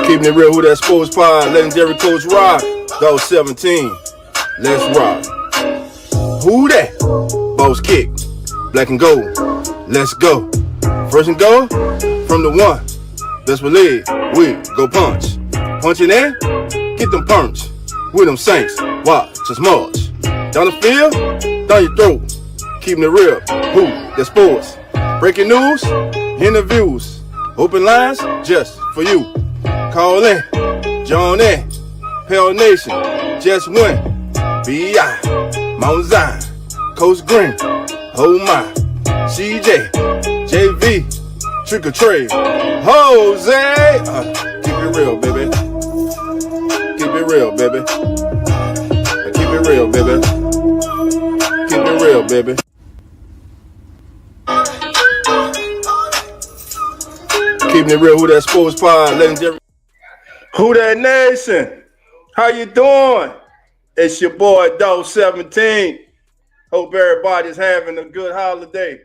Keeping it real, who that sports pod, legendary coach Rock, Dog 17. Let's rock. Who that? Boss kick, black and gold. Let's go. First and goal from the one. Best believe we go punch. Punching in, get them punch. With them Saints, watch us march. Down the field, down your throat. Keeping it real, who that sports. Breaking news, interviews, open lines just for you. Call in, join in, Pale Nation, just win. B.I., Mount Zion, Coach Green, oh my, CJ, JV, Trick or Trade, Jose. Keep it real, baby. Keep it real, baby. Keep it real, baby. Keep it real, baby. Keeping it real, who that sports pod, legendary. Who that nation? How you doing? It's your boy, Dog 17. Hope everybody's having a good holiday.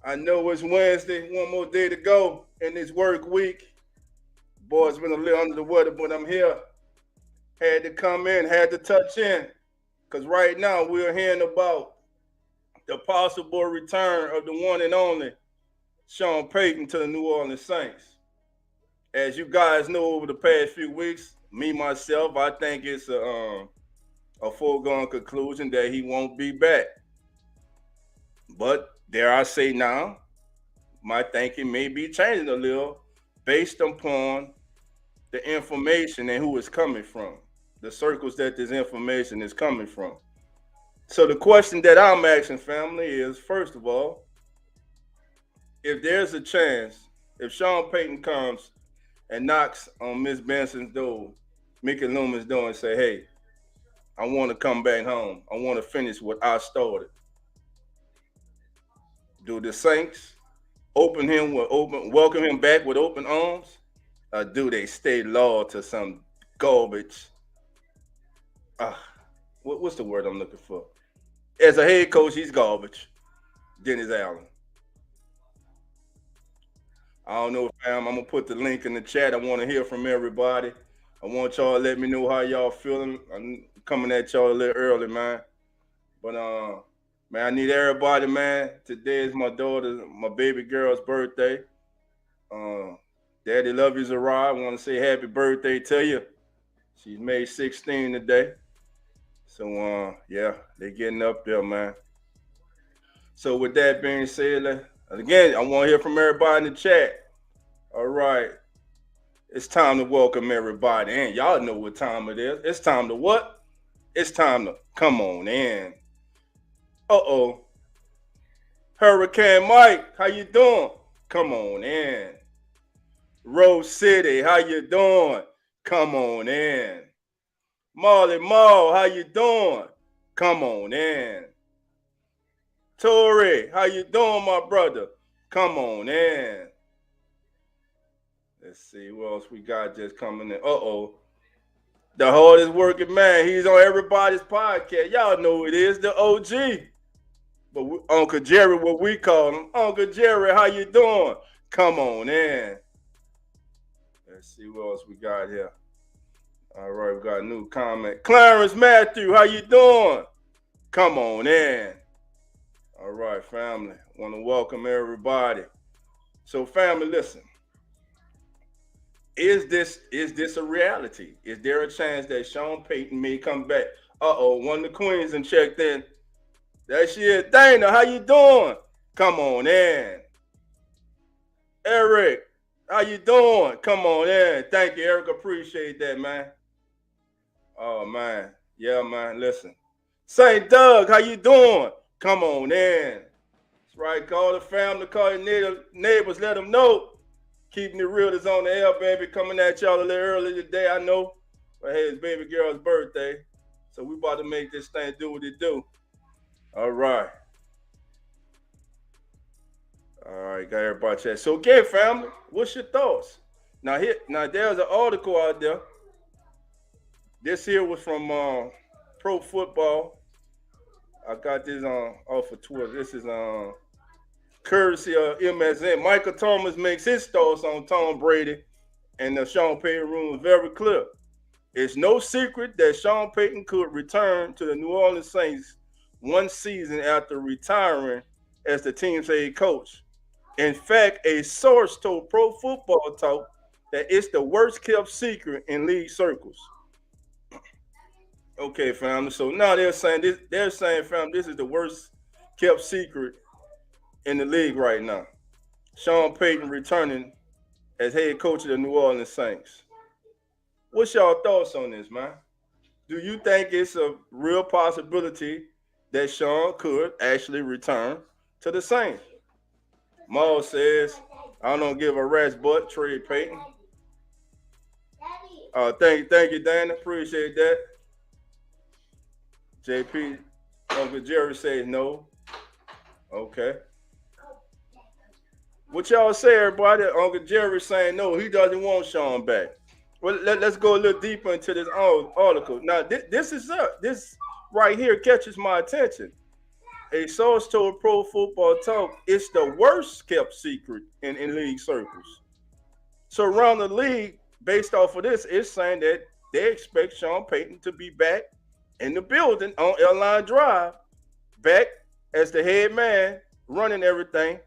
I know it's Wednesday, one more day to go in this work week. Boy's been a little under the weather, but I'm here. Had to come in, had to touch in. Because right now we're hearing about the possible return of the one and only Sean Payton to the New Orleans Saints. As you guys know, over the past few weeks, myself, I think it's a foregone conclusion that he won't be back. But dare I say now, my thinking may be changing a little based upon the information and who it's coming from, the circles that this information is coming from. So the question that I'm asking, family, is, first of all, if there's a chance, if Sean Payton comes and knocks on Miss Benson's door, Mickey Loomis' door, and say, hey, I want to come back home. I want to finish what I started. Do the Saints welcome him back with open arms? Or do they stay loyal to some garbage? What's the word I'm looking for? As a head coach, he's garbage. Dennis Allen. I don't know, fam. I'm going to put the link in the chat. I want to hear from everybody. I want y'all to let me know how y'all feeling. I'm coming at y'all a little early, man. But, man, I need everybody, man. Today is my baby girl's birthday. Daddy love you's arrived. I want to say happy birthday to you. She's made 16 today. So, yeah, they're getting up there, man. So with that being said, again, I want to hear from everybody in the chat. All right. It's time to welcome everybody in. Y'all know what time it is. It's time to what? It's time to come on in. Uh-oh. Hurricane Mike, how you doing? Come on in. Rose City, how you doing? Come on in. Marley Mall, how you doing? Come on in. Tori, how you doing, my brother? Come on in. Let's see what else we got just coming in. Uh-oh. The hardest working man. He's on everybody's podcast. Y'all know who it is, the OG. But Uncle Jerry, what we call him. Uncle Jerry, how you doing? Come on in. Let's see what else we got here. All right, we got a new comment. Clarence Matthew, how you doing? Come on in. All right, family. I want to welcome everybody. So, family, listen. Is this a reality? Is there a chance that Sean Payton may come back? Uh-oh, one of the queens and checked in. That shit, Dana, how you doing? Come on in. Eric, how you doing? Come on in. Thank you, Eric. Appreciate that, man. Oh, man. Yeah, man. Listen. St. Doug, how you doing? Come on in. That's right. Call the family, call your neighbors, let them know. Keeping it real is on the air, baby. Coming at y'all a little early today, I know. But hey, it's baby girl's birthday. So we about to make this thing do what it do. All right. All right, got everybody chat. So again, family, what's your thoughts? Now there's an article out there. This here was from Pro Football. I got this off of Twitter. This is courtesy of MSN. Michael Thomas makes his thoughts on Tom Brady and the Sean Payton room very clear. It's no secret that Sean Payton could return to the New Orleans Saints one season after retiring as the team's head coach. In fact, a source told Pro Football Talk that it's the worst kept secret in league circles. Okay, family. So now they're saying this. They're saying, family, this is the worst kept secret in the league right now. Sean Payton returning as head coach of the New Orleans Saints. What's y'all thoughts on this, man? Do you think it's a real possibility that Sean could actually return to the Saints? Maul says, I don't give a rat's butt, trade Payton. Thank you, Dana. Appreciate that. JP, Uncle Jerry says no. Okay. What y'all say, everybody? Uncle Jerry saying no, he doesn't want Sean back. Well, let's go a little deeper into this article. Now, this right here catches my attention. A source told Pro Football Talk it's the worst kept secret in league circles. So around the league, based off of this, it's saying that they expect Sean Payton to be back in the building on Airline Drive, back as the head man, running everything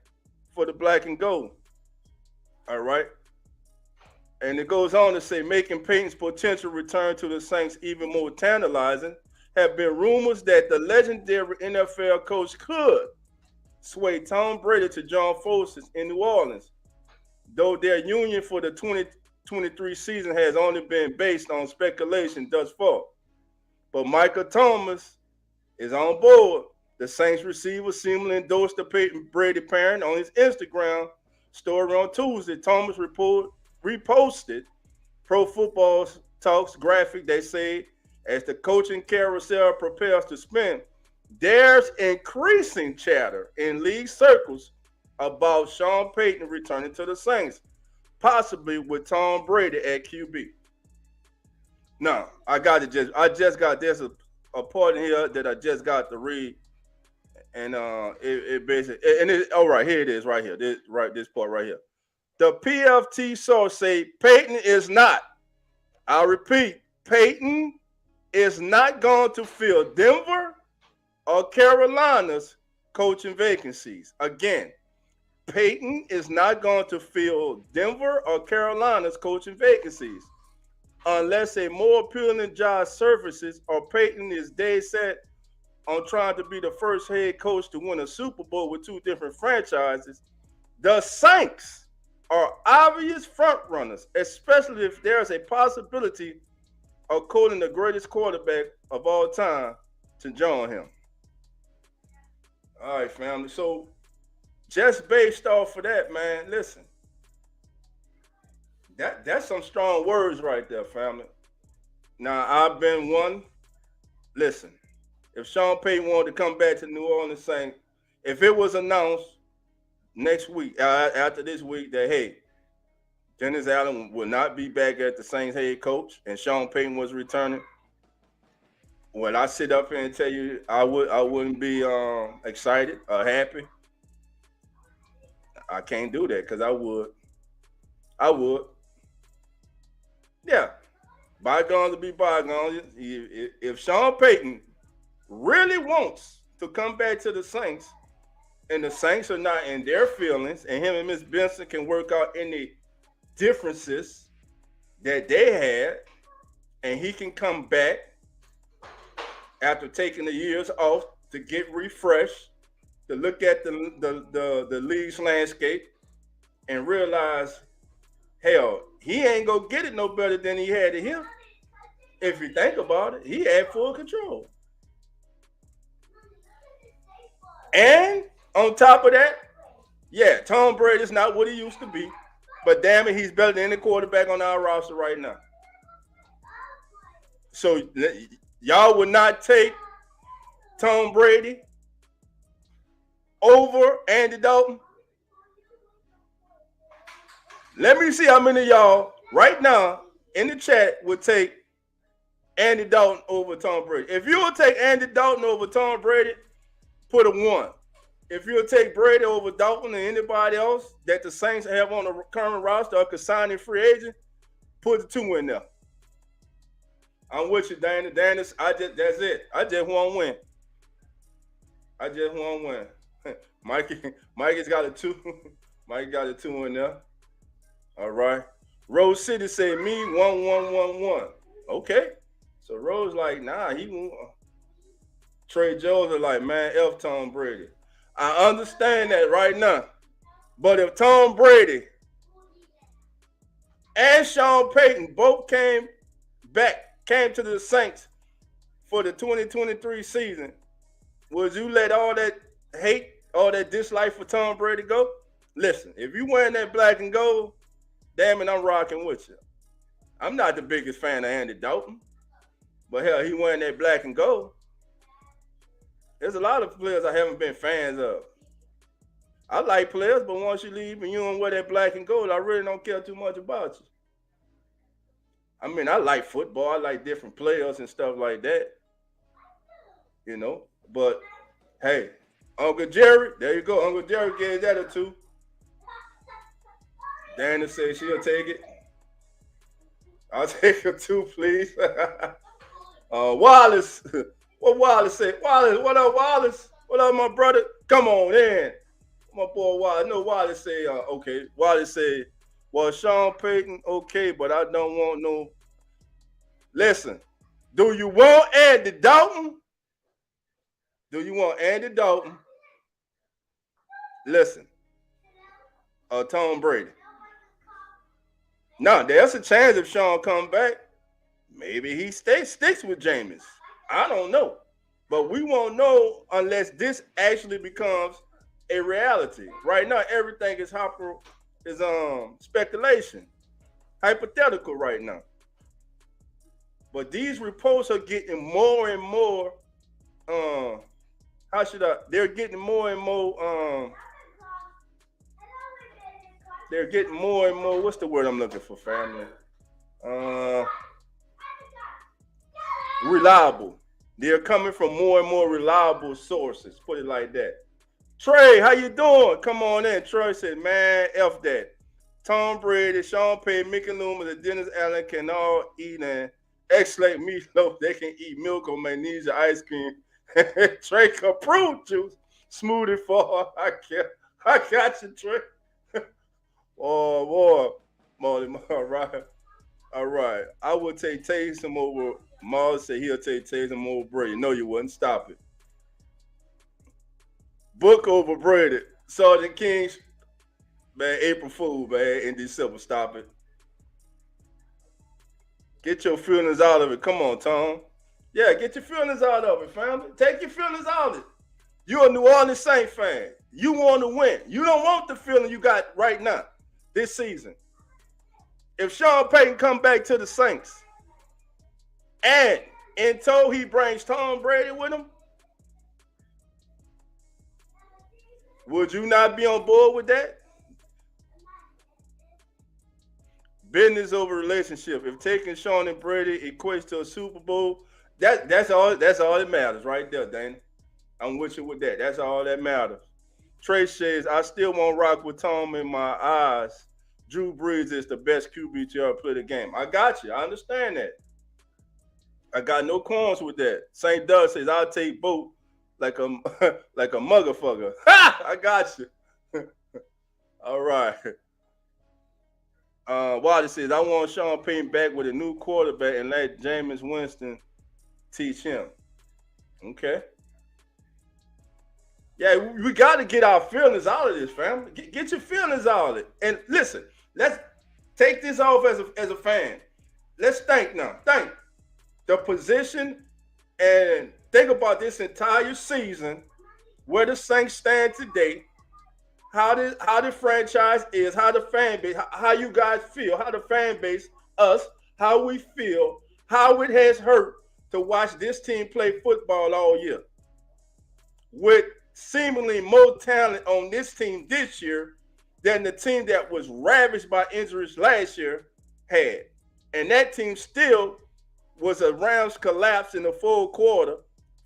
for the black and gold. All right. And it goes on to say, making Payton's potential return to the Saints even more tantalizing, have been rumors that the legendary NFL coach could sway Tom Brady to John Foster's in New Orleans, though their union for the 2023 season has only been based on speculation thus far. But Michael Thomas is on board. The Saints receiver seemingly endorsed the Payton Brady parent on his Instagram story on Tuesday. Thomas reposted Pro Football Talk's graphic. They say, as the coaching carousel prepares to spin, there's increasing chatter in league circles about Sean Payton returning to the Saints, possibly with Tom Brady at QB. Now, I just got there's a part in here that I just got to read, and it basically, and it, all right, here it is, right here, this part right here. The PFT source say Payton is not. I repeat, Payton is not going to fill Denver or Carolina's coaching vacancies. Again, Payton is not going to fill Denver or Carolina's coaching vacancies unless a more appealing job surfaces or Payton is dead set on trying to be the first head coach to win a Super Bowl with two different franchises. The Saints are obvious front runners, especially if there's a possibility of calling the greatest quarterback of all time to join him. All right, family. So just based off of that, man, listen. That's some strong words right there, family. Now, I've been one. Listen, if Sean Payton wanted to come back to New Orleans Saints, if it was announced next week, after this week, that, hey, Dennis Allen will not be back at the Saints head coach and Sean Payton was returning, when I sit up here and tell you I wouldn't be excited or happy, I can't do that because I would. Yeah. Bygones will be bygones. If Sean Payton really wants to come back to the Saints and the Saints are not in their feelings and him and Miss Benson can work out any differences that they had and he can come back after taking the years off to get refreshed, to look at the league's landscape and realize, hell, he ain't gonna get it no better than he had it here. If you think about it, he had full control. And On top of that, yeah, Tom Brady is not what he used to be, but damn it, he's better than any quarterback on our roster right now. So y'all would not take Tom Brady over Andy Dalton? Let me see how many of y'all right now in the chat would take Andy Dalton over Tom Brady. If you would take Andy Dalton over Tom Brady, put a 1. If you'll take Brady over Dalton and anybody else that the Saints have on the current roster or could sign in free agent, put the 2 in there. I'm with you, Danny. That's it. I just want to win. I just want to win. Mikey's got a 2. Mike got a 2 in there. All right. Rose City said me 1-1-1-1. Okay. So Rose like, nah, he won't. Trey Jones are like, man, F Tom Brady. I understand that right now. But if Tom Brady and Sean Payton both came to the Saints for the 2023 season, would you let all that hate, all that dislike for Tom Brady go? Listen, if you wearing that black and gold, damn it, I'm rocking with you. I'm not the biggest fan of Andy Dalton, but hell, he wearing that black and gold. There's a lot of players I haven't been fans of. I like players, but once you leave and you don't wear that black and gold, I really don't care too much about you. I mean, I like football. I like different players and stuff like that. You know, but hey, Uncle Jerry, there you go. Uncle Jerry gave that a 2. Dana said she'll take it. I'll take a 2, please. Wallace. What Wallace said? Wallace, what up, Wallace? What up, my brother? Come on in. My boy Wallace. No, Wallace say, okay. Wallace said, well, Sean Payton, okay, but I don't want no. Listen, do you want Andy Dalton? Do you want Andy Dalton? Listen, Tom Brady. Now, there's a chance if Sean come back, maybe he sticks with Jameis. I don't know. But we won't know unless this actually becomes a reality. Right now, everything is speculation. Hypothetical right now. But these reports are getting more and more they're getting more and more what's the word I'm looking for, family? Reliable. They're coming from more and more reliable sources. Put it like that. Trey, how you doing? Come on in. Trey said, man, F that. Tom Brady, Sean Payton, Mickey Loomis, and Dennis Allen can all eat and X-Lake meatloaf. They can eat milk or magnesia ice cream. Trey fruit juice. Smoothie for I got you, Trey. Oh, boy. Molly, all right. All right. I would take Taysom over. Mars said he'll take Taysom over Brady. No, you wouldn't. Stop it. Book over Brady. Sergeant King, man, April Fool, man, in December. Stop it. Get your feelings out of it. Come on, Tom. Yeah, get your feelings out of it, family. Take your feelings out of it. You're a New Orleans Saints fan. You want to win. You don't want the feeling you got right now this season. If Sean Payton come back to the Saints and until he brings Tom Brady with him, would you not be on board with that? Business over relationship. If taking Sean and Brady equates to a Super Bowl, that's all that matters right there, Danny. I'm with you with that. That's all that matters. Trey says, I still won't rock with Tom in my eyes. Drew Brees is the best QB to ever play the game. I got you. I understand that. I got no qualms with that. St. Doug says, I'll take both like a motherfucker. Ha! I got you. All right. Wilder says, I want Sean Payton back with a new quarterback and let Jameis Winston teach him. Okay. Yeah, we got to get our feelings out of this, family. Get your feelings out of it. And listen, let's take this off as a fan. Let's think now. Think the position and think about this entire season where the Saints stand today, how the franchise is, how the fan base, how you guys feel, how the fan base, us, how we feel, how it has hurt to watch this team play football all year with seemingly more talent on this team this year than the team that was ravaged by injuries last year had. And that team still was a Rams collapse in the full quarter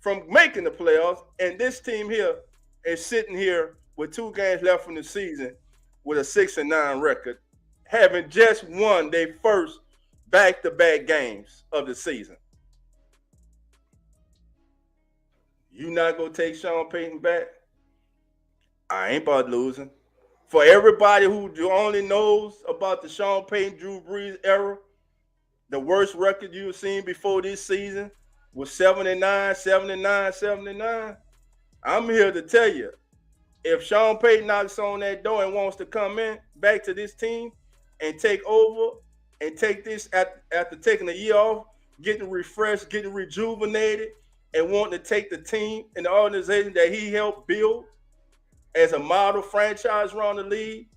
from making the playoffs. And this team here is sitting here with 2 games left in the season with a 6-9 record, having just won their first back-to-back games of the season. You not gonna take Sean Payton back? I ain't about losing. For everybody who only knows about the Sean Payton, Drew Brees era, the worst record you've seen before this season was 79, 79, 79. I'm here to tell you, if Sean Payton knocks on that door and wants to come in back to this team and take over and take this after taking a year off, getting refreshed, getting rejuvenated, and wanting to take the team and the organization that he helped build as a model franchise around the league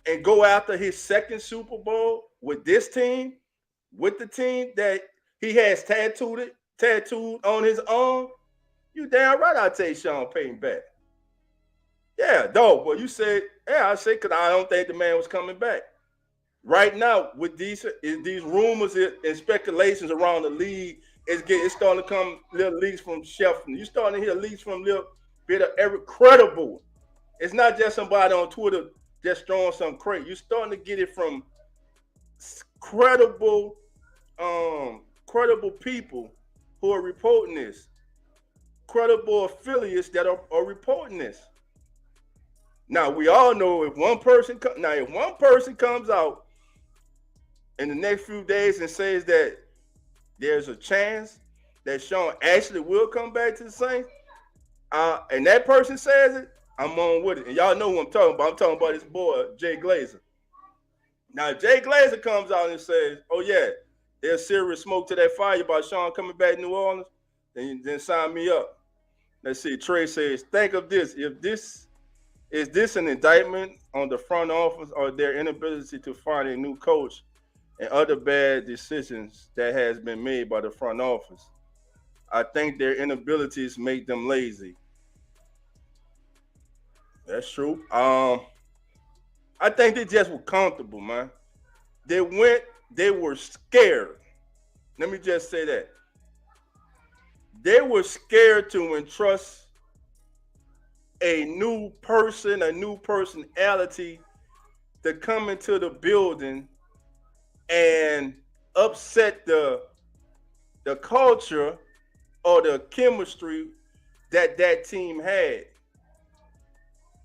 and go after his second Super Bowl with this team, with the team that he has tattooed on his arm, you damn right I'll take Sean Payton back. Yeah, dog. Well, you said, yeah, I say because I don't think the man was coming back. Right now, with these rumors and speculations around the league, it's starting to come little leaks from Sheffield. You're starting to hear leaks from little bit of every credible. It's not just somebody on Twitter just throwing some crate. You're starting to get it from credible people who are reporting this, credible affiliates that are reporting this. Now we all know if one person comes out in the next few days and says that there's a chance that Sean actually will come back to the Saints, and that person says it, I'm on with it. And y'all know who I'm talking about. I'm talking about this boy, Jay Glazer. Now, if Jay Glazer comes out and says, oh, yeah, there's serious smoke to that fire about Sean coming back to New Orleans, then sign me up. Let's see. Trey says, think of this. Is this an indictment on the front office or their inability to find a new coach and other bad decisions that has been made by the front office? I think their inabilities make them lazy. That's true. I think they just were comfortable, man. They were scared. Let me just say that. They were scared to entrust a new person, a new personality to come into the building and upset the culture or the chemistry that team had.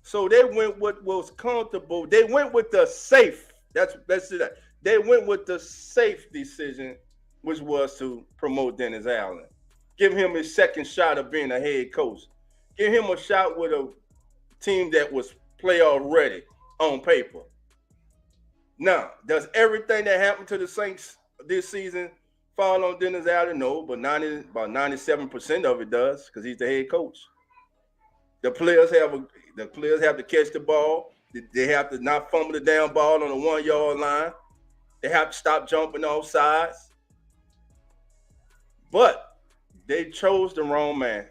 So they went with what was comfortable. They went with the safe. That's it. They went with the safe decision, which was to promote Dennis Allen. Give him his second shot of being a head coach. Give him a shot with a team that was playoff ready on paper. Now, does everything that happened to the Saints this season fall on Dennis Allen? No, but about 97% of it does because he's the head coach. The players have to catch the ball. They have to not fumble the damn ball on the 1 yard line. They have to stop jumping off sides. But they chose the wrong man.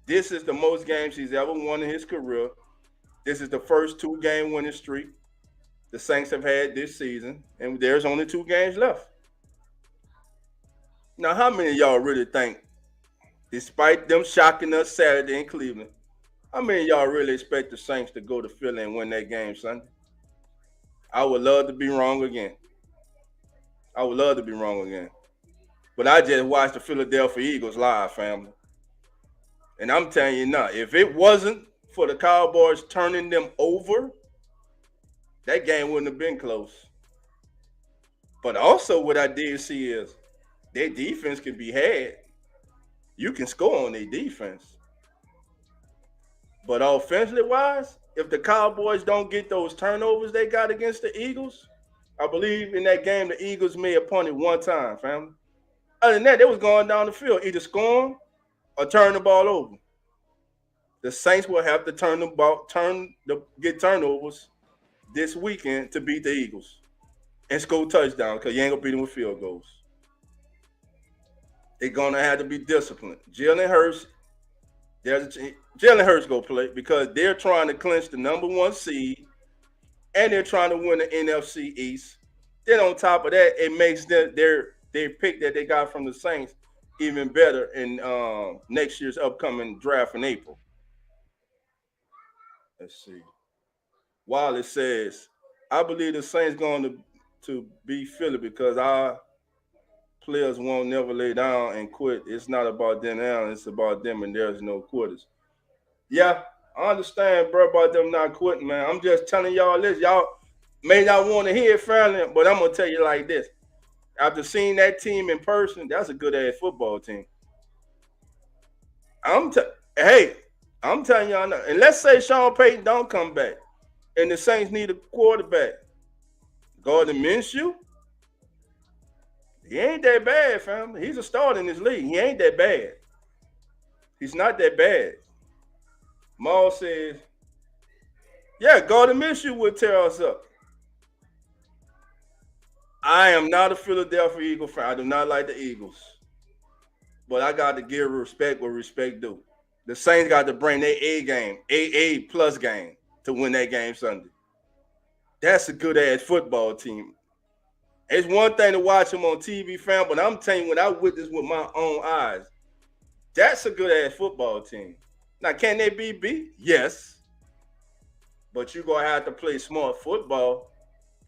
This is the most games he's ever won in his career. This is the first 2-game winning streak the Saints have had this season, and there's only 2 games left. Now, how many of y'all really think, despite them shocking us Saturday in Cleveland, how many of y'all really expect the Saints to go to Philly and win that game Sunday? I would love to be wrong again. But I just watched the Philadelphia Eagles live, family. And I'm telling you now, if it wasn't for the Cowboys turning them over, that game wouldn't have been close. But also what I did see is their defense can be had. You can score on their defense. But offensively wise, if the Cowboys don't get those turnovers they got against the Eagles, I believe in that game the Eagles may have punted 1 time, family. Other than that, they was going down the field, either scoring or turning the ball over. The Saints will have to get turnovers this weekend to beat the Eagles and score touchdowns because you ain't gonna beat them with field goals. They're gonna have to be disciplined. Jalen Hurts go play because they're trying to clinch the number one seed and they're trying to win the NFC East. Then on top of that, it makes their pick that they got from the Saints even better in next year's upcoming draft in April. Let's see. Wallace says, I believe the Saints going to be Philly because our players won't never lay down and quit. It's not about them now, it's about them and there's no quitters. Yeah, I understand, bro, about them not quitting, man. I'm just telling y'all this. Y'all may not want to hear it, family, but I'm gonna tell you like this. After seeing that team in person, that's a good ass football team. Hey, I'm telling y'all now. And let's say Sean Payton don't come back, and the Saints need a quarterback. Gardner Minshew, he ain't that bad, fam. He's a starter in this league. He ain't that bad. He's not that bad. Maul says, yeah, Gardner Minshew would tear us up. I am not a Philadelphia Eagle fan. I do not like the Eagles. But I got to give respect where respect due. The Saints got to bring their A game, A plus game to win that game Sunday. That's a good ass football team. It's one thing to watch them on TV, fam, but I'm telling you, when I witnessed with my own eyes, that's a good ass football team. Now, can they be beat? Yes. But you're going to have to play smart football.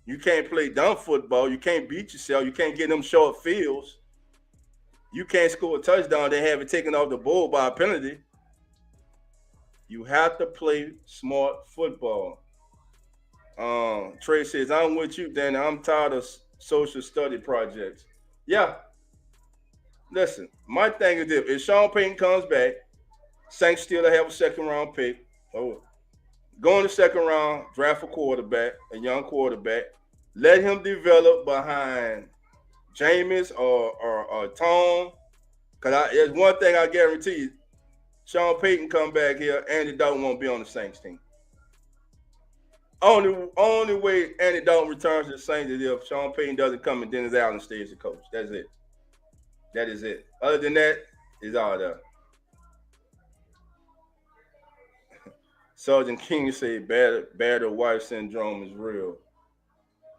You can't play dumb football. You can't beat yourself. You can't get them short fields. You can't score a touchdown, then have it taken off the board by a penalty. You have to play smart football. Trey says, I'm with you, Danny. I'm tired of social study projects. Yeah. Listen, my thing is this. If Sean Payton comes back, Saints still have a second round pick. Oh, go in the second round, draft a quarterback, a young quarterback. Let him develop behind Jameis or Tom. Because there's one thing I guarantee you. Sean Payton come back here, Andy Dalton won't be on the Saints team. Only way Andy Dalton returns to the Saints is if Sean Payton doesn't come and Dennis Allen stays the coach. That's it. That is it. Other than that, it's all there. Sergeant King say battered wife syndrome is real.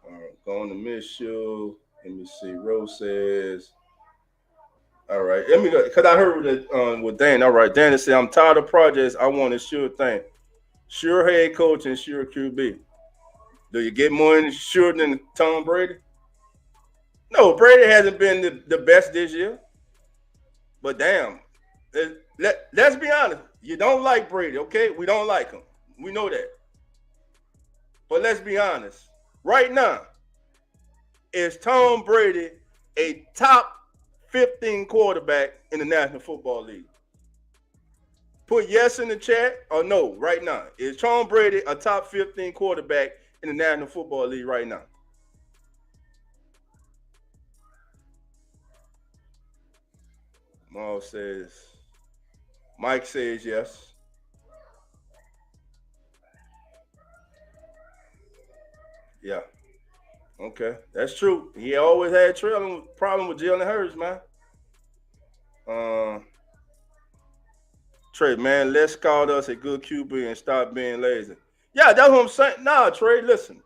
All right, going to miss you. Let me see. Rose says, all right. Let me go because I heard with Dan. All right, Dan said, I'm tired of projects. I want a sure thing. Sure head coach and sure QB. Do you get more insured than Tom Brady? No, Brady hasn't been the best this year. But damn, let's be honest. You don't like Brady, okay? We don't like him. We know that. But let's be honest. Right now, is Tom Brady a top 15 quarterback in the National Football League? Put yes in the chat or no right now. Is Tom Brady a top 15 quarterback in the National Football League right now? Mike says yes. Yeah. Okay. That's true. He always had a problem with Jalen Hurts, man. Uh, Trey, man, let's call us a good QB and stop being lazy. Yeah, that's what I'm saying. Nah, Trey, listen.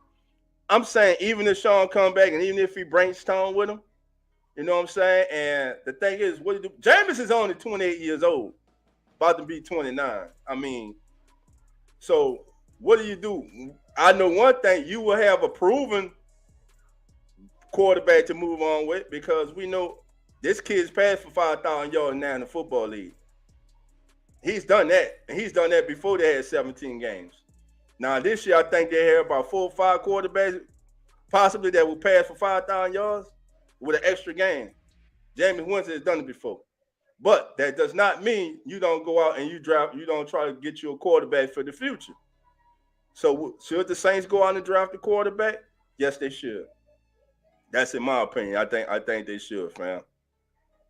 I'm saying even if Sean come back and even if he brings Stone with him, you know what I'm saying? And the thing is, what do you do? Jameis is only 28 years old, about to be 29. I mean, so what do you do? I know one thing, you will have a proven quarterback to move on with because we know this kid's passed for 5,000 yards now in the football league. He's done that. And he's done that before they had 17 games. Now, this year, I think they have about 4 or 5 quarterbacks possibly that will pass for 5,000 yards with an extra game. Jameis Winston has done it before. But that does not mean you don't go out and you don't try to get you a quarterback for the future. So should the Saints go out and draft a quarterback? Yes, they should. That's in my opinion. I think they should, fam.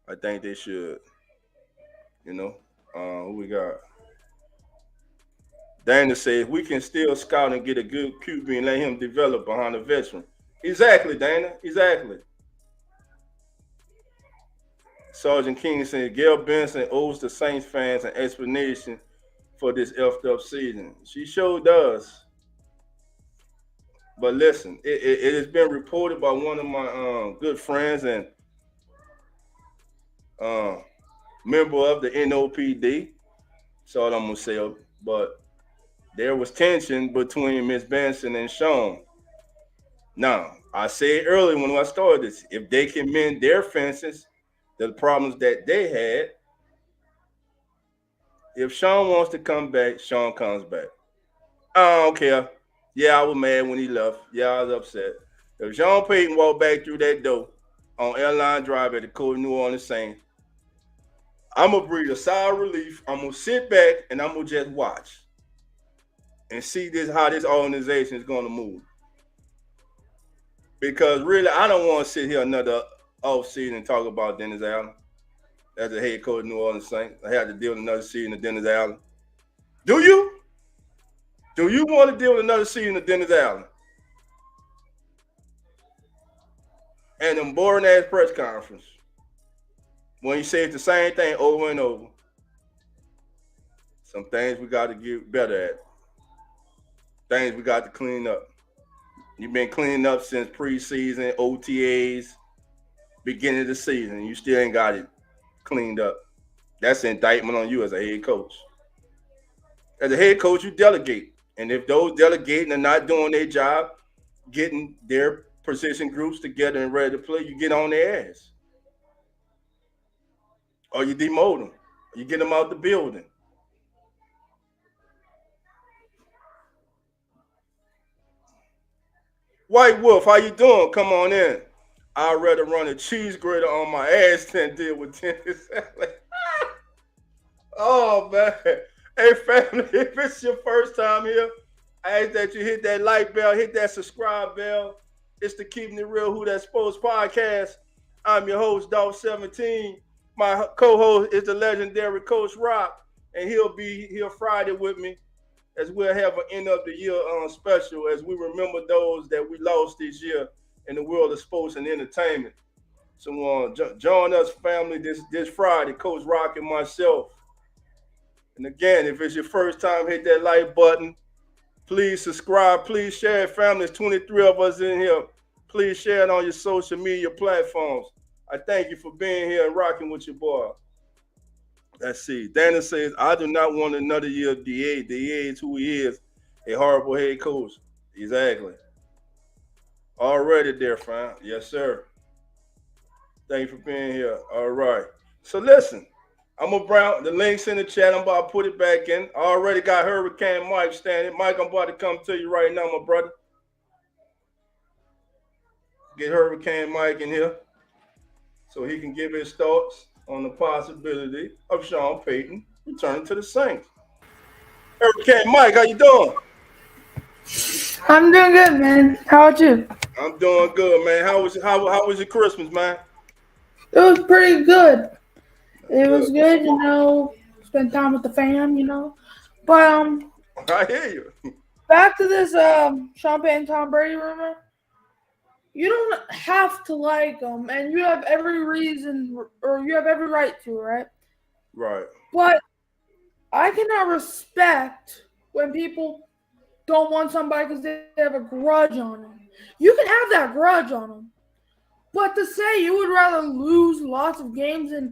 I think they should. You know, who we got? Dana says we can still scout and get a good QB and let him develop behind a veteran. Exactly, Dana. Exactly. Sergeant King said Gail Benson owes the Saints fans an explanation for this effed up season. She sure does. But listen, it has been reported by one of my good friends and uh, member of the NOPD. That's all I'm gonna say. But there was tension between Miss Benson and Sean. Now, I said earlier when I started this, if they can mend their fences, the problems that they had, if Sean wants to come back, Sean comes back. I don't care. Yeah, I was mad when he left. Yeah, I was upset. If Sean Payton walked back through that door on Airline Drive at the Court of New Orleans Saints, I'm gonna breathe a sigh of relief. I'm gonna sit back and I'm gonna just watch and see this how this organization is gonna move. Because really, I don't want to sit here another off season and talk about Dennis Allen as a head coach of New Orleans Saints. I had to deal with another season of Dennis Allen. Do you? Do you want to deal with another season of Dennis Allen? And them boring ass press conference when he says the same thing over and over. Some things we got to get better at. Things we got to clean up. You've been cleaning up since preseason, OTAs, beginning of the season. You still ain't got it cleaned up. That's an indictment on you as a head coach. As a head coach, you delegate. And if those delegating are not doing their job, getting their position groups together and ready to play, you get on their ass. Or you demote them. You get them out the building. White Wolf, how you doing? Come on in. I'd rather run a cheese grater on my ass than deal with tennis. Oh, man. Hey, family, if it's your first time here, I ask that you hit that like bell, hit that subscribe bell. It's the Keeping It Real Who That Sports podcast. I'm your host, Dog 17. My co-host is the legendary Coach Rock, and he'll be here Friday with me as we'll have an end of the year special as we remember those that we lost this year in the world of sports and entertainment. So join us, family, this Friday, Coach Rock and myself. And again, if it's your first time, hit that like button. Please subscribe. Please share it, family. There's 23 of us in here. Please share it on your social media platforms. I thank you for being here and rocking with your boy. Let's see. Dana says, I do not want another year of DA. DA is who he is, a horrible head coach. Exactly. Already there, fam. Yes, sir. Thank you for being here. All right. So listen, I'm going to bring the links in the chat. I'm about to put it back in. I already got Hurricane Mike standing. Mike, I'm about to come to you right now, my brother. Get Hurricane Mike in here so he can give his thoughts on the possibility of Sean Payton returning to the Saints. Hurricane Mike, how you doing? I'm doing good, man. How about you? I'm doing good, man. How was your Christmas, man? It was pretty good. It was good, spend time with the fam, But I hear you. Back to this Sean Payton Tom Brady rumor. You don't have to like him, and you have every reason, or you have every right to, right? Right. But I cannot respect when people don't want somebody because they have a grudge on them. You can have that grudge on them. But to say you would rather lose lots of games and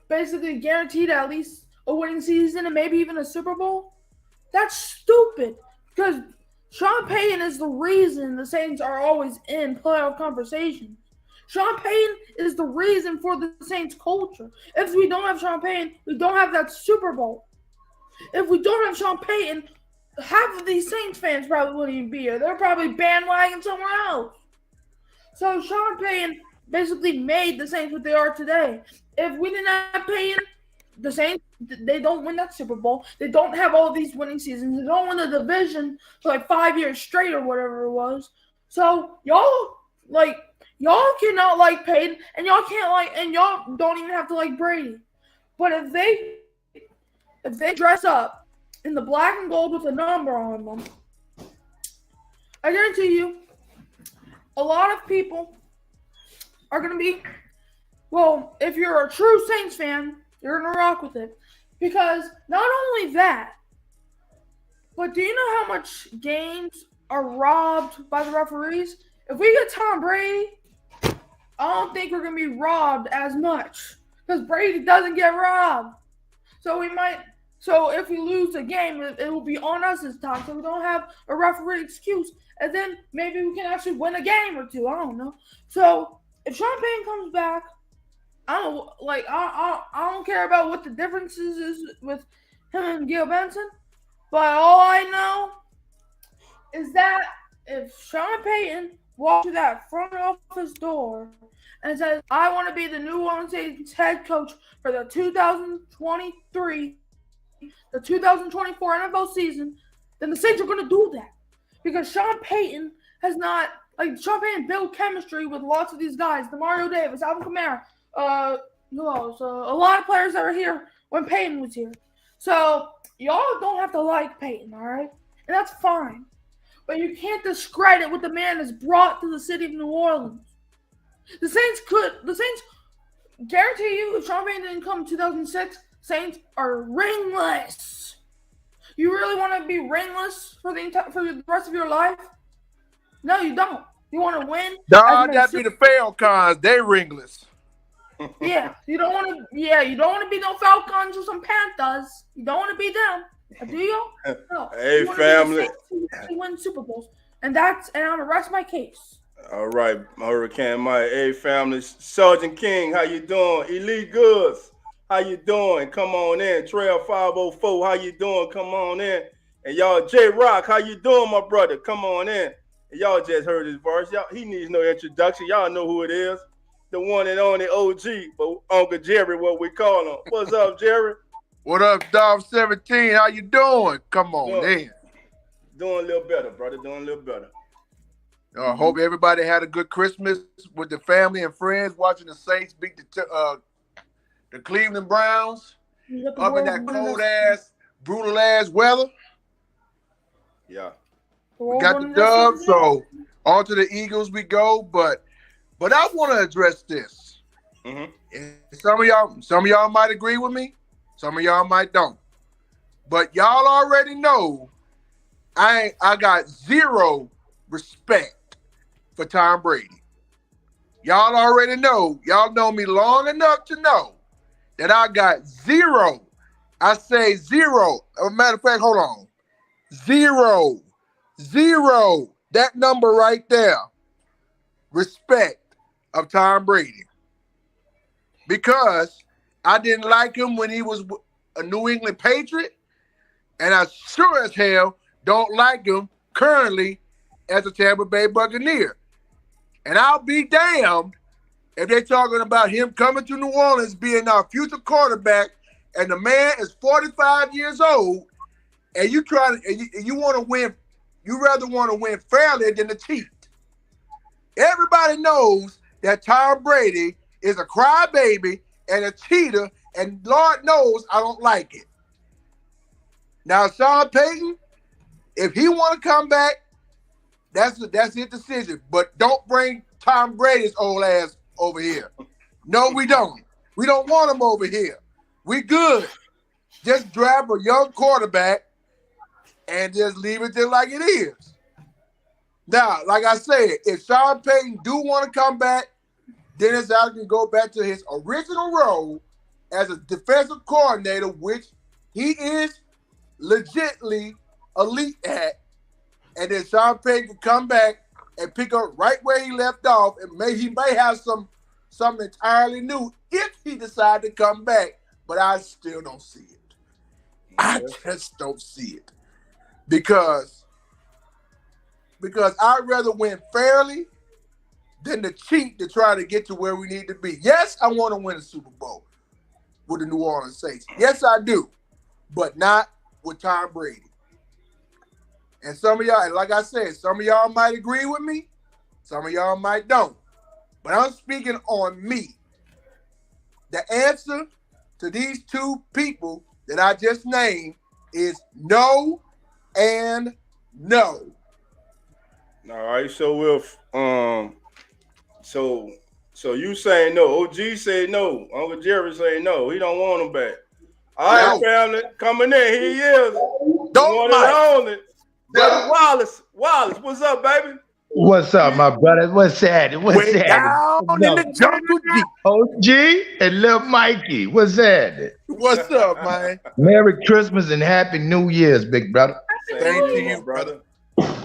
basically guaranteed at least a winning season and maybe even a Super Bowl, that's stupid. Because Sean Payton is the reason the Saints are always in playoff conversations. Sean Payton is the reason for the Saints culture. If we don't have Sean Payton, we don't have that Super Bowl. If we don't have Sean Payton, half of these Saints fans probably wouldn't even be here. They're probably bandwagon somewhere else. So Sean Payton basically made the Saints what they are today. If we didn't have Payton, the Saints, they don't win that Super Bowl. They don't have all these winning seasons. They don't win the division for like 5 years straight or whatever it was. So y'all cannot like Payton, and y'all don't even have to like Brady. But if they dress up in the black and gold with a number on them. I guarantee you, a lot of people are going to be, well, if you're a true Saints fan, you're going to rock with it. Because not only that, but do you know how much games are robbed by the referees? If we get Tom Brady, I don't think we're going to be robbed as much. Because Brady doesn't get robbed. So if we lose the game, it will be on us this time. So we don't have a referee excuse. And then maybe we can actually win a game or two. I don't know. So if Sean Payton comes back, I don't care about what the differences is with him and Gil Benson. But all I know is that if Sean Payton walks through that front office door and says, I want to be the New Orleans Saints head coach for the 2023, the 2024 NFL season, then the Saints are going to do that. Because Sean Payton Sean Payton built chemistry with lots of these guys, the Mario Davis, Alvin Kamara, who else? A lot of players that were here when Payton was here. So y'all don't have to like Payton, all right? And that's fine. But you can't discredit what the man has brought to the city of New Orleans. The Saints guarantee you, if Sean Payton didn't come in 2006, Saints are ringless. You really want to be ringless for the rest of your life? No, you don't. You want to win? Nah, that'd be the Falcons. They ringless. Yeah, you don't want to be no Falcons or some Panthers. You don't want to be them, do you? No. Hey, you family. To win Super Bowls, and I'm gonna rest my case. All right, Hurricane Mike. Hey, family. Sergeant King, how you doing? Elite Goods, how you doing? Come on in. Trail 504, how you doing? Come on in. And y'all, J Rock, how you doing, my brother? Come on in. And y'all just heard his voice. He needs no introduction. Y'all know who it is. The one and only OG, but Uncle Jerry, what we call him. What's up, Jerry? What up, Dom 17? How you doing? Come on in. Doing a little better, brother. Doing a little better. I hope everybody had a good Christmas with the family and friends watching the Saints beat the Cleveland Browns up in that cold-ass, brutal-ass weather. Yeah. We got the dub, so on to the Eagles we go, but I want to address this. Mm-hmm. And some of y'all might agree with me. Some of y'all might don't. But y'all already know I got zero respect for Tom Brady. Y'all already know. Y'all know me long enough to know that I got zero. I say zero. As a matter of fact, hold on. Zero. That number right there. Respect of Tom Brady. Because I didn't like him when he was a New England Patriot, and I sure as hell don't like him currently as a Tampa Bay Buccaneer. And I'll be damned if they're talking about him coming to New Orleans being our future quarterback, and the man is 45 years old, and you want to win. You rather want to win fairly than to cheat. Everybody knows that Tom Brady is a crybaby and a cheater, and Lord knows I don't like it. Now, Sean Payton, if he want to come back, that's his decision. But don't bring Tom Brady's old ass over here. No, we don't. We don't want him over here. We good. Just grab a young quarterback and just leave it there like it is. Now, like I said, if Sean Payton do want to come back, Dennis Allen can go back to his original role as a defensive coordinator, which he is legitimately elite at. And then Sean Payton can come back and pick up right where he left off, and he may have something entirely new if he decides to come back. But I still don't see it. I just don't see it. Because I'd rather win fairly than to cheat to try to get to where we need to be. Yes, I want to win a Super Bowl with the New Orleans Saints. Yes, I do. But not with Tom Brady. And some of y'all, and like I said, some of y'all might agree with me. Some of y'all might don't. But I'm speaking on me. The answer to these two people that I just named is no and no. All right, so so you saying no? OG said no. Uncle Jerry say no. He don't want him back. All right, No. family, coming in. Here he is. Don't One Mike. and only. Brother Wallace. Wallace, what's up, baby? What's up, my brother? What's happening? What's Way down in the jungle deep. OG and Lil Mikey. What's happening? What's up, man? Merry Christmas and Happy New Year's, big brother. Thank you, brother.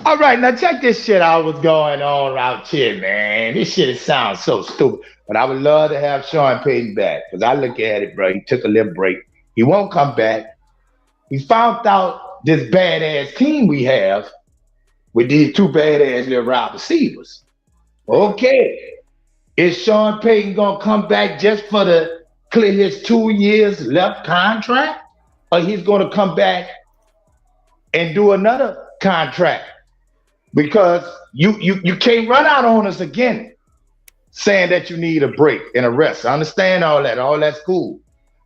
All right, now check this shit out what's going on out here, man. This shit sounds so stupid. But I would love to have Sean Payton back. Because I look at it, bro. He took a little break. He won't come back. He found out this badass team we have with these two badass little wide receivers. Okay. Is Sean Payton gonna come back just for the clear his 2 years left contract? Or he's gonna come back and do another contract? Because you can't run out on us again saying that you need a break and a rest. I understand all that. All that's cool.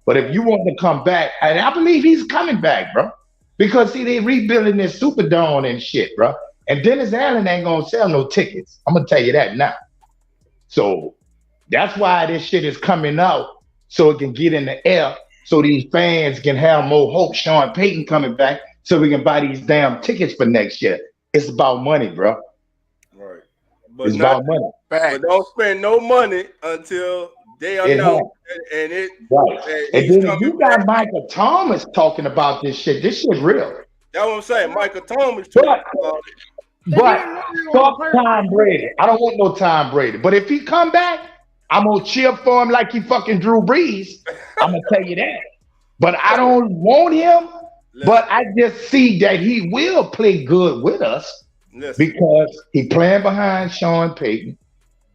But if you want to come back, and I believe he's coming back, bro. Because see, they rebuilding this Superdome and shit, bro. And Dennis Allen ain't gonna sell no tickets. I'm gonna tell you that now. So that's why this shit is coming out so it can get in the air, so these fans can have more hope. Sean Payton coming back, so we can buy these damn tickets for next year. It's about money, bro. Right. But It's about money. But don't spend no money until they are know. And it Right. And then if you got Michael Thomas talking about this shit real. That's what I'm saying. Michael Thomas But fuck Tom Brady. I don't want no Tom Brady. But if he come back, I'm gonna cheer for him like he fucking Drew Brees. I'm gonna tell you that. But I don't want him. But I just see that he will play good with us because he playing behind Sean Payton.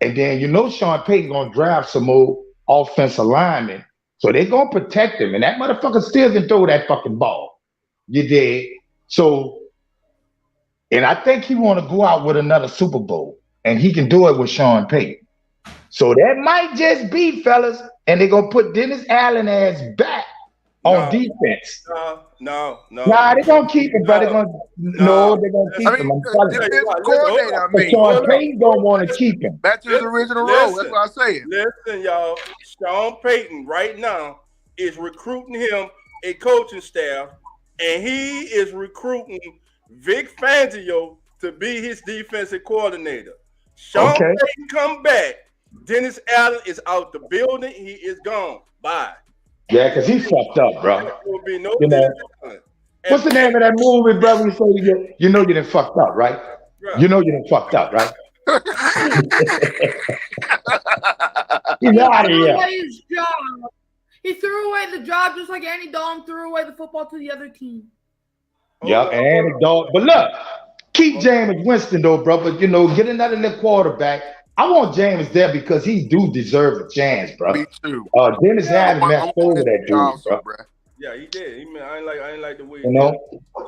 And then you know Sean Payton gonna draft some more offensive linemen. So they're gonna protect him. And that motherfucker still can throw that fucking ball. You did. So, and I think he wanna go out with another Super Bowl. And he can do it with Sean Payton. So that might just be, fellas, and they're gonna put Dennis Allen ass back on defense. No. Nah, they're gonna keep him, but they're gonna keep him. I'm telling you. Sean Payton don't want to keep him. Back to his original role. That's what I say. Listen, y'all. Sean Payton right now is recruiting him a coaching staff, and he is recruiting Vic Fangio to be his defensive coordinator. Sean Payton come back. Dennis Allen is out the building. He is gone. Bye. Yeah, because he fucked up, bro. There will be no what's the name of that movie, brother? You know you done fucked up, right? You know you done fucked up, right? He's out of here. He threw away the job just like Andy Dalton threw away the football to the other team. Yeah, and dog. But look, keep Jameis Winston though, bro. But you know, get another little quarterback. I want James there because he do deserve a chance, bro. Me too. Dennis Allen messed over that dude, bro. Yeah, he did. I ain't like the way. You know,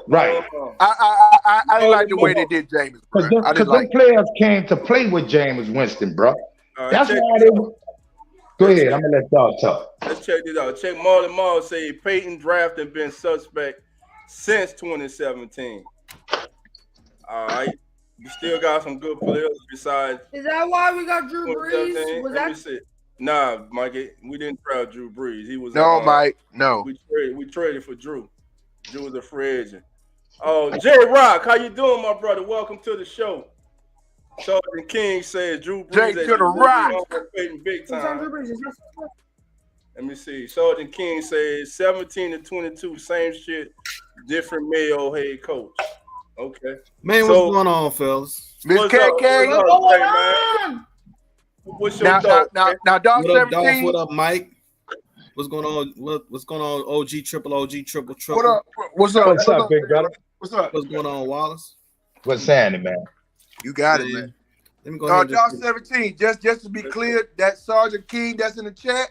right? I didn't like the way they did James. Because them players came to play with James Winston, bro. That's why they. Go ahead. I'm gonna let y'all talk. Let's check this out. Check Marlon Mall say Payton drafting been suspect since 2017. All right. You still got some good players besides. Is that why we got Drew Brees? Was Let me see. Nah, Mikey, we didn't draft Drew Brees. He was Mike. No. We traded for Drew. Drew was a free agent. Oh, J Rock, how you doing, my brother? Welcome to the show. Sergeant King says Drew Brees Jay to the rock. Big time. Let me see. Sergeant King says 17 to 22, same shit, different Mayo head coach. Okay. Man, what's going on, fellas? Miss KK. What's going on? What's your now, Dog 17. What up, Mike? What's going on? What's going on? OG triple. What up? What's up, big brother? What's up? What's going on, Wallace? What's happening, man? You got it, man. Let me go ahead. Dog 17. Just to be clear, that Sergeant King that's in the chat,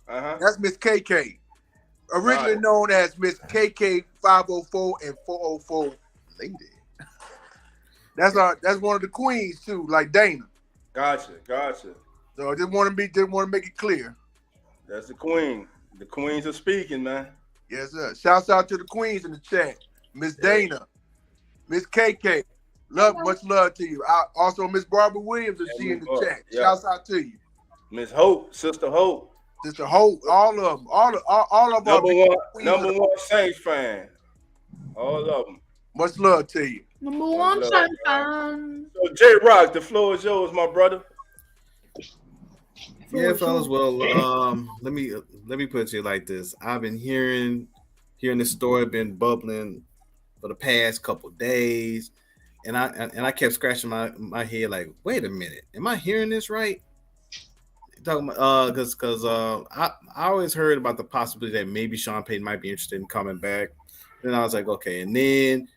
that's Miss KK, originally known as Miss KK 504 and 404. Lady. That's one of the queens too, like Dana. Gotcha. So I didn't want to make it clear. That's the queen. The queens are speaking, man. Yes, sir. Shouts out to the queens in the chat. Miss Dana, Miss KK. Much love to you. Also, Miss Barbara Williams, is she in the chat. Yeah. Shouts out to you. Miss Hope, Sister Hope. Sister Hope, all of them. All of Number one Saints fan. All of them. Much love to you. Number one Saints fan. So, J Rock, the floor is yours, my brother. Yeah, fellas. Well, let me put it to you like this. I've been hearing this story been bubbling for the past couple days, and I kept scratching my head like, wait a minute, am I hearing this right? Talking about because I always heard about the possibility that maybe Sean Payton might be interested in coming back. Then I was like, okay, and then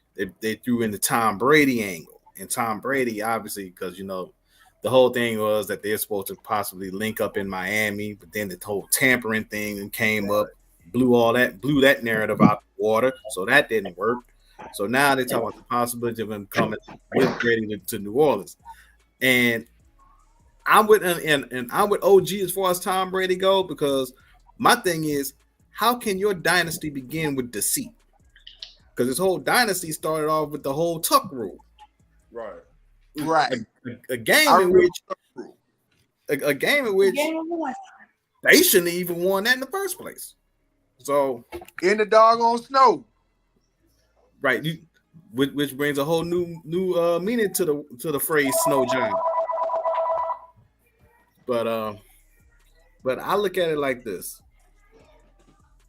they threw in the Tom Brady angle, and Tom Brady obviously because the whole thing was that they're supposed to possibly link up in Miami, but then the whole tampering thing came up, blew that narrative out the water, so that didn't work. So now they talk about the possibility of him coming with Brady to New Orleans, and I'm with OG as far as Tom Brady go, because my thing is, how can your dynasty begin with deceit? Because this whole dynasty started off with the whole tuck rule. Right. A game in which they shouldn't even won that in the first place. So in the doggone snow. Right. Which brings a whole new meaning to the phrase snow giant. But I look at it like this.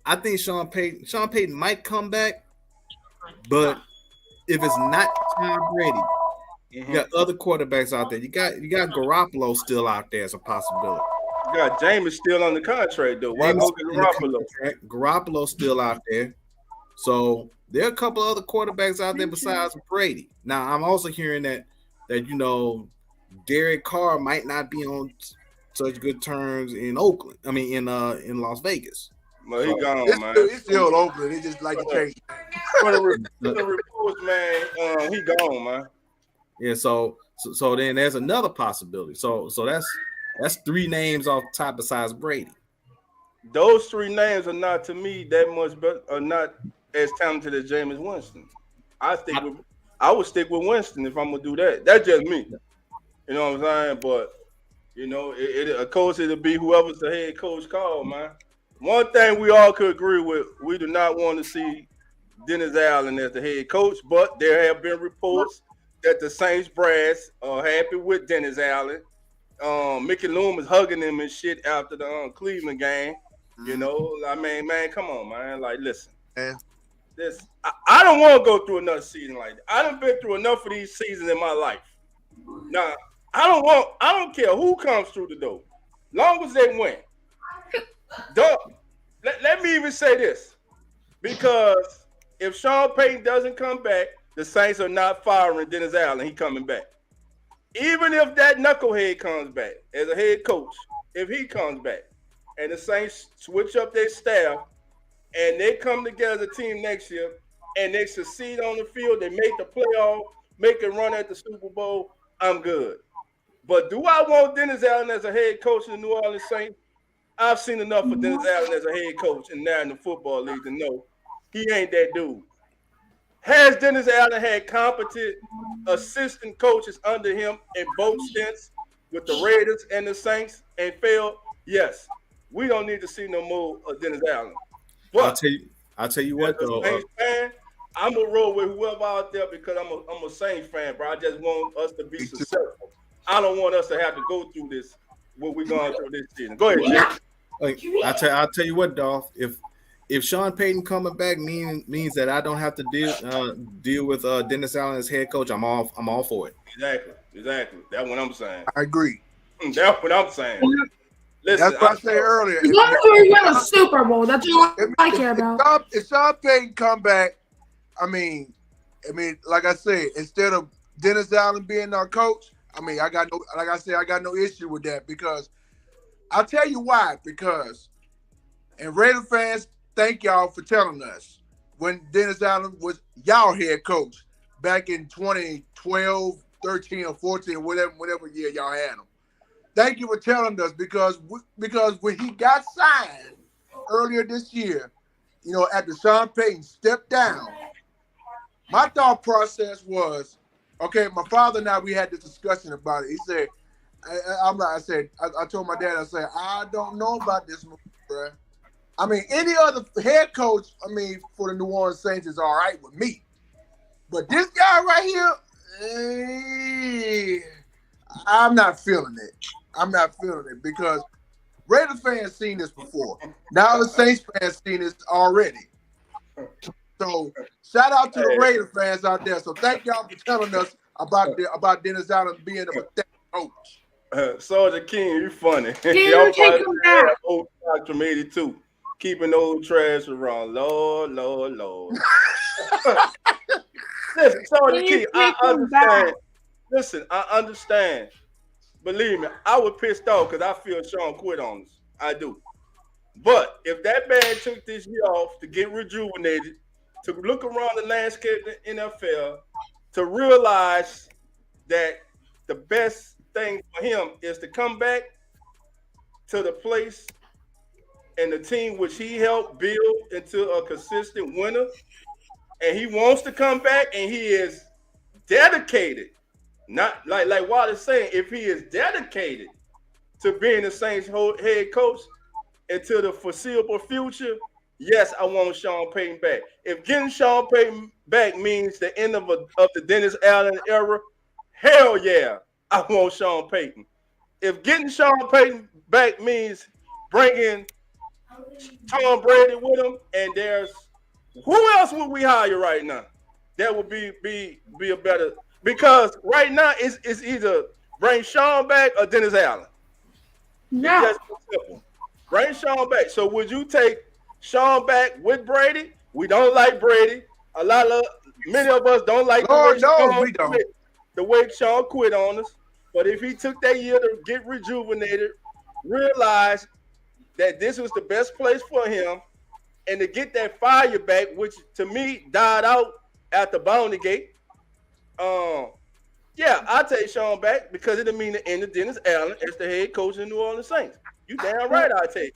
I think Sean Payton might come back, but if it's not Tom Brady, you got other quarterbacks out there. You got Garoppolo still out there as a possibility. You got Jameis still on the contract though. Why go get Garoppolo? Garoppolo's still out there. So there are a couple other quarterbacks out there besides Brady. Now I'm also hearing that Derek Carr might not be on such good terms in Oakland. I mean in Las Vegas. Well, he gone, man. It's still Oakland. He just like to change. For the reports, man, he gone, man. Yeah, so then there's another possibility. So that's three names off top besides Brady. Those three names are not to me that much better, are not as talented as Jameis Winston. I would stick with Winston if I'm gonna do that. That's just me. You know what I'm saying? But a coach, it'll be whoever's the head coach called, man. One thing we all could agree with, we do not want to see Dennis Allen as the head coach, but there have been reports that the Saints brass are happy with Dennis Allen. Mickey Loomis hugging him and shit after the Cleveland game. I mean, man, come on, man. Like, listen. Yeah. I don't want to go through another season like that. I done been through enough of these seasons in my life. Now, I don't care who comes through the door, long as they win. Let me even say this, because if Sean Payton doesn't come back, the Saints are not firing Dennis Allen. He coming back. Even if that knucklehead comes back as a head coach, if he comes back and the Saints switch up their staff and they come together as a team next year and they succeed on the field, they make the playoff, make a run at the Super Bowl, I'm good. But do I want Dennis Allen as a head coach in the New Orleans Saints? I've seen enough of Dennis Allen as a head coach in the National Football League to know he ain't that dude. Has Dennis Allen had competent assistant coaches under him in both stints with the Raiders and the Saints and failed? Yes. We don't need to see no more of Dennis Allen. But I'll tell you what though. Saints fan, I'm gonna roll with whoever out there because I'm a Saints fan, bro. I just want us to be successful. I don't want us to have to go through this what we're going through this season. Go ahead, Jay. I'll tell you what, Dolph. If Sean Payton coming back means that I don't have to deal with Dennis Allen as head coach, I'm all for it. Exactly. That's what I'm saying. I agree. That's what I'm saying. Listen, that's what I said earlier. As long as we win a Super Bowl, that's all I care about. If Sean Payton come back, I mean, like I said, instead of Dennis Allen being our coach, I got no issue with that, because I'll tell you why. Because, and Raider fans, thank y'all for telling us when Dennis Allen was y'all head coach back in 2012, 13, or 14, whatever year y'all had him. Thank you for telling us, because when he got signed earlier this year, after Sean Payton stepped down, my thought process was, okay, my father and I, we had this discussion about it. He said, I told my dad, I said, I don't know about this movie, bro. I mean, any other head coach, for the New Orleans Saints is all right with me. But this guy right here, I'm not feeling it. I'm not feeling it because Raider fans seen this before. Now the Saints fans seen this already. So shout out to the Raider fans out there. So thank y'all for telling us about Dennis Allen being a pathetic coach. Soldier King, you funny. Y'all take him back. Old trash from '82, keeping old trash around. Lord. Listen, Soldier King, I understand. Listen, I understand. Believe me, I was pissed off because I feel Sean quit on us. I do. But if that man took this year off to get rejuvenated, to look around the landscape of the NFL, to realize that the best thing for him is to come back to the place and the team which he helped build into a consistent winner, and he wants to come back and he is dedicated. Not like Wallace saying, if he is dedicated to being the Saints head coach into the foreseeable future, yes, I want Sean Payton back. If getting Sean Payton back means the end of the Dennis Allen era, hell yeah, I want Sean Payton. If getting Sean Payton back means bringing Tom Brady with him, and there's who else would we hire right now? That would be a better, because right now it's either bring Sean back or Dennis Allen. No. It's just simple. Bring Sean back. So would you take Sean back with Brady? We don't like Brady. Many of us don't like the way Sean quit on us. But if he took that year to get rejuvenated, realize that this was the best place for him, and to get that fire back, which to me died out at the Bounty Gate. Yeah, I'll take Sean back because it didn't mean the end of Dennis Allen as the head coach of the New Orleans Saints. You damn right I'll take it.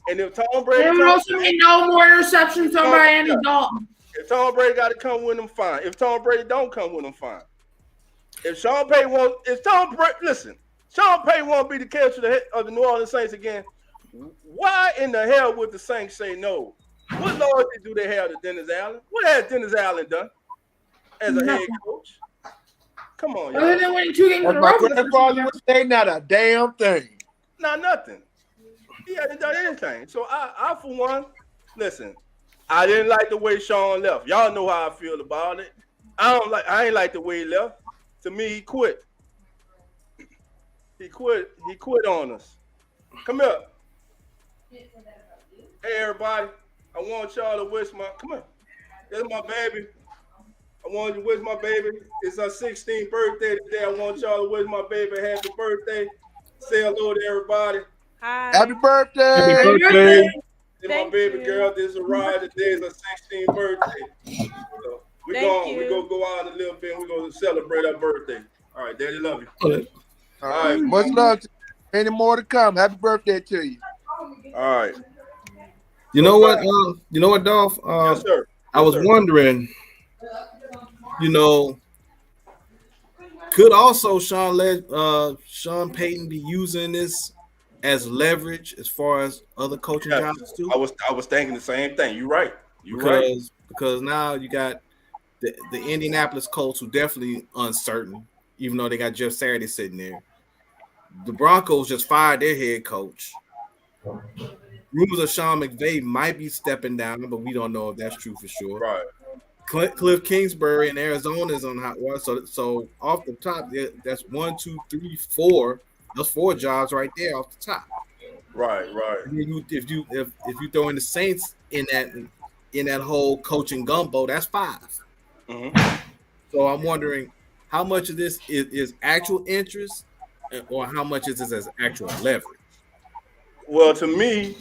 And if Tom Brady, there will also be no more interceptions thrown by Andy Dalton. If Tom Brady got to come with him, fine. If Tom Brady don't come with him, fine. If Sean Payton Sean Payton won't be the coach of the New Orleans Saints again. Why in the hell would the Saints say no? What loyalty do they have to Dennis Allen? What has Dennis Allen done as a head coach? Come on, y'all. Other than winning 2 games in a row. My grandfather would say not a damn thing. Not nothing. He hasn't done anything. So I for one, listen, I didn't like the way Sean left. Y'all know how I feel about it. I ain't like the way he left. To me, he quit. He quit on us. Come here. Hey everybody. I want y'all to wish come here. That's my baby. I want you to wish my baby. It's her 16th birthday today. I want y'all to wish my baby happy birthday. Say hello to everybody. Hi. Happy birthday. Happy birthday. My baby girl, this is a ride. Today is her 16th birthday. So we're gonna go out a little bit and we're gonna celebrate her birthday. All right, Daddy, love you. All right, much love to you. Any more to come. Happy birthday to you. All right. You know what, Dolph? Yes, sir. I was wondering, could also Sean Payton be using this as leverage as far as other coaching jobs too? I was thinking the same thing. You're right. Because now you got the Indianapolis Colts, who definitely uncertain, even though they got Jeff Saturday sitting there. The Broncos just fired their head coach. Rumors of Sean McVay might be stepping down, but we don't know if that's true for sure. Right. Cliff Kingsbury in Arizona is on hot water. So off the top, that's 1, 2, 3, 4. That's 4 jobs right there off the top. Right. If you throw in the Saints in that whole coaching gumbo, that's 5. Mm-hmm. So I'm wondering how much of this is actual interest, or how much is this as actual leverage? Well, to me,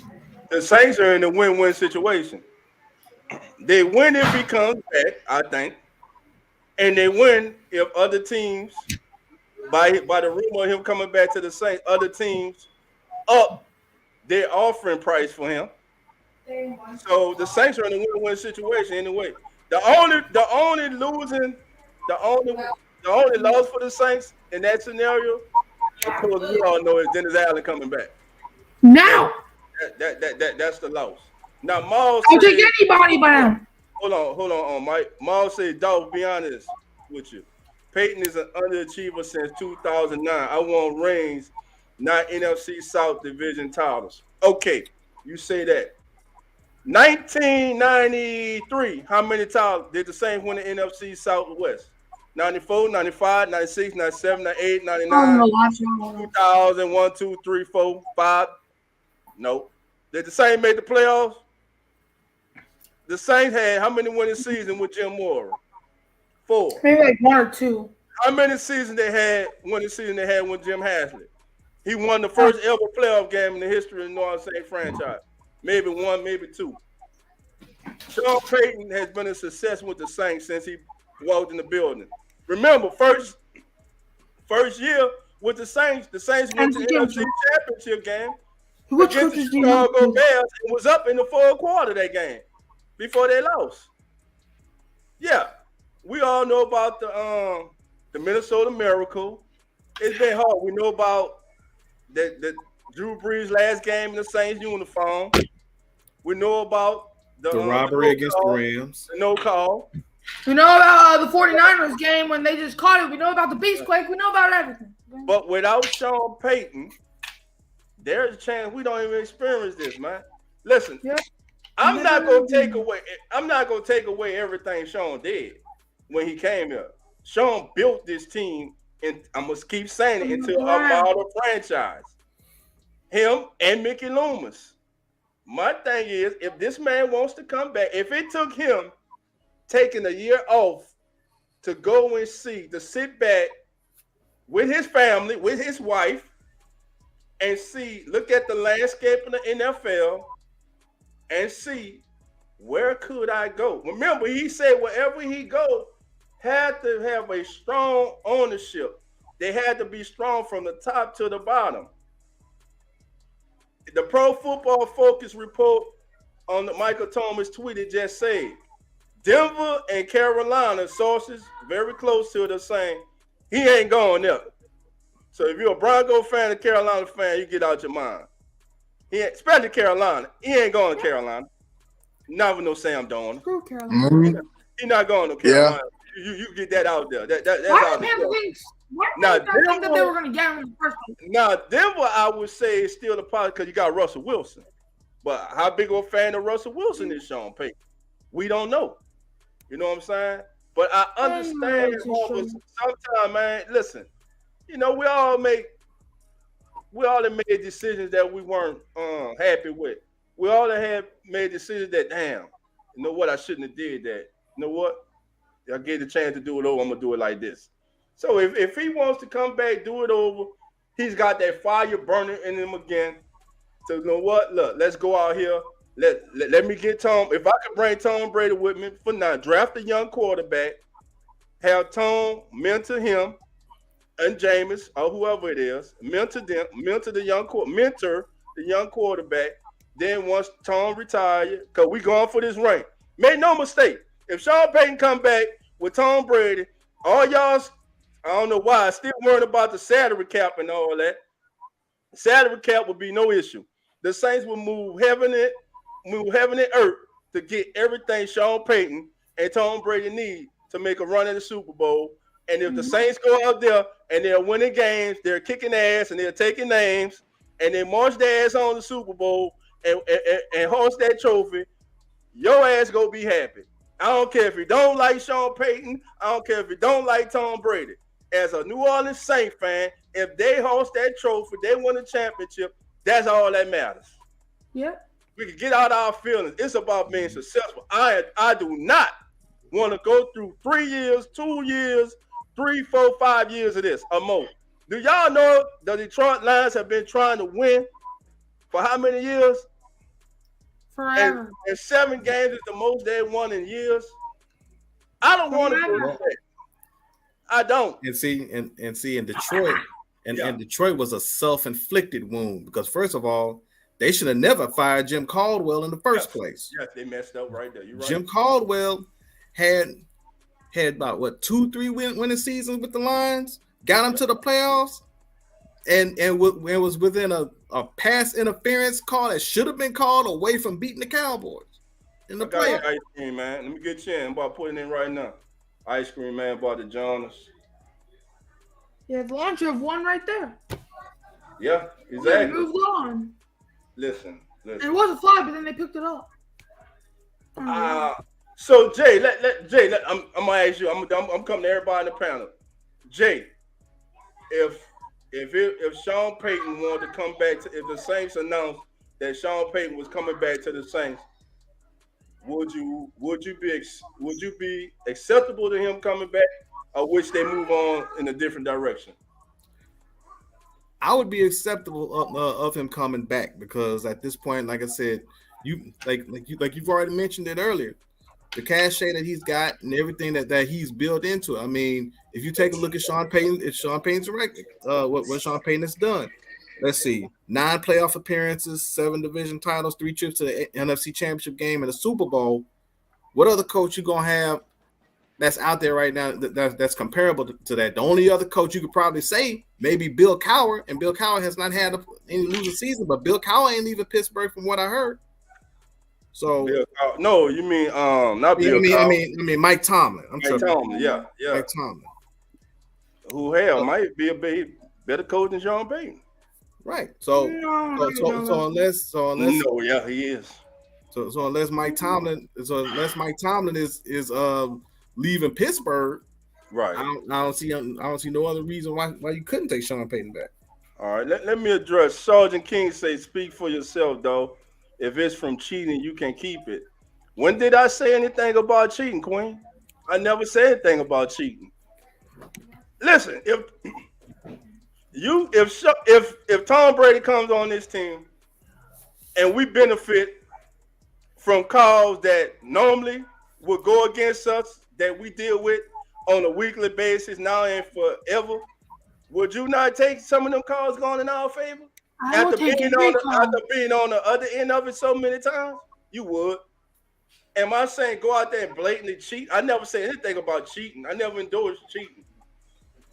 the Saints are in a win-win situation. They win if he comes back, I think, and they win if other teams, by the rumor of him coming back to the Saints, other teams up their offering price for him, So the Saints are in a win-win situation anyway. The only loss for the Saints in that scenario, of course, we all know is Dennis Allen coming back. Now, That's the loss. Now, Maul I'll take said, anybody but him. hold on, Mike. Maul said, "Dog, be honest with you. Payton is an underachiever since 2009. I want rings, not NFC South division titles." Okay, you say that. 1993, how many titles did the Saints win the NFC Southwest? 94, 95, 96, 97, 98, 99, 2000, 1, 2, 3, 4, 5. No. Did the Saints make the playoffs? The Saints had how many winning seasons with Jim Moore? 4. Maybe like 1 or 2. How many seasons they had with Jim Haslett? He won the first ever playoff game in the history of the New Orleans Saints franchise. Maybe 1, maybe 2. Sean Payton has been a success with the Saints since he walked in the building. Remember, first year with the Saints went to the NFC Championship game against the Chicago Bears and was up in the fourth quarter of that game before they lost. Yeah, we all know about the Minnesota Miracle. It's been hard. We know about the Drew Brees last game in the Saints uniform. We know about the robbery against the Rams. The no call. We know about the 49ers game when they just caught it. We know about the Beastquake. We know about everything. But without Sean Payton, there's a chance we don't even experience this, man. Listen, I'm not gonna take away everything Sean did when he came here. Sean built this team, and I must keep saying it, into a model franchise. Him and Mickey Loomis. My thing is, if this man wants to come back, if it took him taking a year off to go and to sit back with his family, with his wife, and look at the landscape of the NFL and see where could I go. Remember, he said wherever he go, had to have a strong ownership. They had to be strong from the top to the bottom. The Pro Football Focus report on the Michael Thomas tweeted just said, Denver and Carolina, sources very close to the same, he ain't going there. So if you're a Bronco fan, a Carolina fan, you get out your mind. Especially Carolina. He ain't going to Carolina. Not with no Sam Darnold. Screw Carolina. He's not going to Carolina. Yeah. You get that out there. That's Why did Denver think that they were going to get him in the first place? Now, Denver, I would say, is still a part because you got Russell Wilson. But how big of a fan of Russell Wilson is Sean Payton? We don't know. You know what I'm saying? But I understand sometimes, man, listen, you know, we all have made decisions that we weren't happy with. We all have made decisions that, damn, you know what, I shouldn't have did that. You know what? I get the chance to do it over, I'm going to do it like this. So if he wants to come back, do it over, he's got that fire burning in him again. So you know what? Look, let's go out here. Let me get Tom. If I could bring Tom Brady with me for now, draft a young quarterback, have Tom mentor him and Jameis or whoever it is, mentor the young quarterback. Then once Tom retired, because we going for this ring. Make no mistake, if Sean Payton come back with Tom Brady, all y'all, I don't know why, still worried about the salary cap and all that. Salary cap would be no issue. The Saints will move heaven and earth to get everything Sean Payton and Tom Brady need to make a run in the Super Bowl. And if the Saints go out there and they're winning games, they're kicking ass and they're taking names, and they march their ass on the Super Bowl and host that trophy, your ass gonna be happy. I don't care if you don't like Sean Payton. I don't care if you don't like Tom Brady. As a New Orleans Saints fan, if they host that trophy, they win a championship, that's all that matters. Yep. We can get out our feelings. It's about being successful. I do not want to go through 3 years, 2 years, 3, 4, 5 years of this or more. Do y'all know the Detroit Lions have been trying to win for how many years? Forever. And 7 games is the most they've won in years. I don't want to do that. I don't. And see, in Detroit, and Detroit was a self-inflicted wound because first of all, they should have never fired Jim Caldwell in the first place. Yes, they messed up right there. You're right. Jim Caldwell had about 2-3 winning seasons with the Lions, got them to the playoffs, and was within a pass interference call that should have been called away from beating the Cowboys in the playoffs. Ice cream, man. Let me get you in. I'm about putting in right now. Ice cream, man. About the Jonas. Yeah, the launcher of one right there. Yeah, They exactly. moved on. Listen. And it was a fly, but then they picked it up. So Jay, I'm gonna ask you. I'm coming to everybody in the panel. Jay, if Sean Payton wanted to come back if the Saints announced that Sean Payton was coming back to the Saints, would you be acceptable to him coming back, or wish they move on in a different direction? I would be acceptable of him coming back because at this point, like I said, you've already mentioned it earlier, the cachet that he's got and everything that he's built into it. I mean, if you take a look at Sean Payton, it's Sean Payton's record. What Sean Payton has done. Let's see, 9 playoff appearances, 7 division titles, 3 trips to the NFC Championship game and a Super Bowl. What other coach you gonna have that's out there right now that's comparable to that? The only other coach you could probably say maybe Bill Cowher, and Bill Cowher has not had any losing season, but Bill Cowher ain't leaving Pittsburgh from what I heard. So no, you mean not Bill Cowher. I mean Mike Tomlin. Mike Tomlin, yeah. Mike Tomlin. Who might be a better coach than Sean Payton. Right. So unless no, yeah, he is. So unless Mike Tomlin is leaving Pittsburgh, right? I don't see no other reason why you couldn't take Sean Payton back. All right, let me address Sergeant King. Say, speak for yourself, though. If it's from cheating, you can keep it. When did I say anything about cheating, Queen? I never said anything about cheating. Listen, if Tom Brady comes on this team and we benefit from calls that normally would go against us that we deal with on a weekly basis now and forever, would you not take some of them calls going in our favor? After being on the other end of it so many times, you would. Am I saying go out there and blatantly cheat? I never say anything about cheating. I never endorsed cheating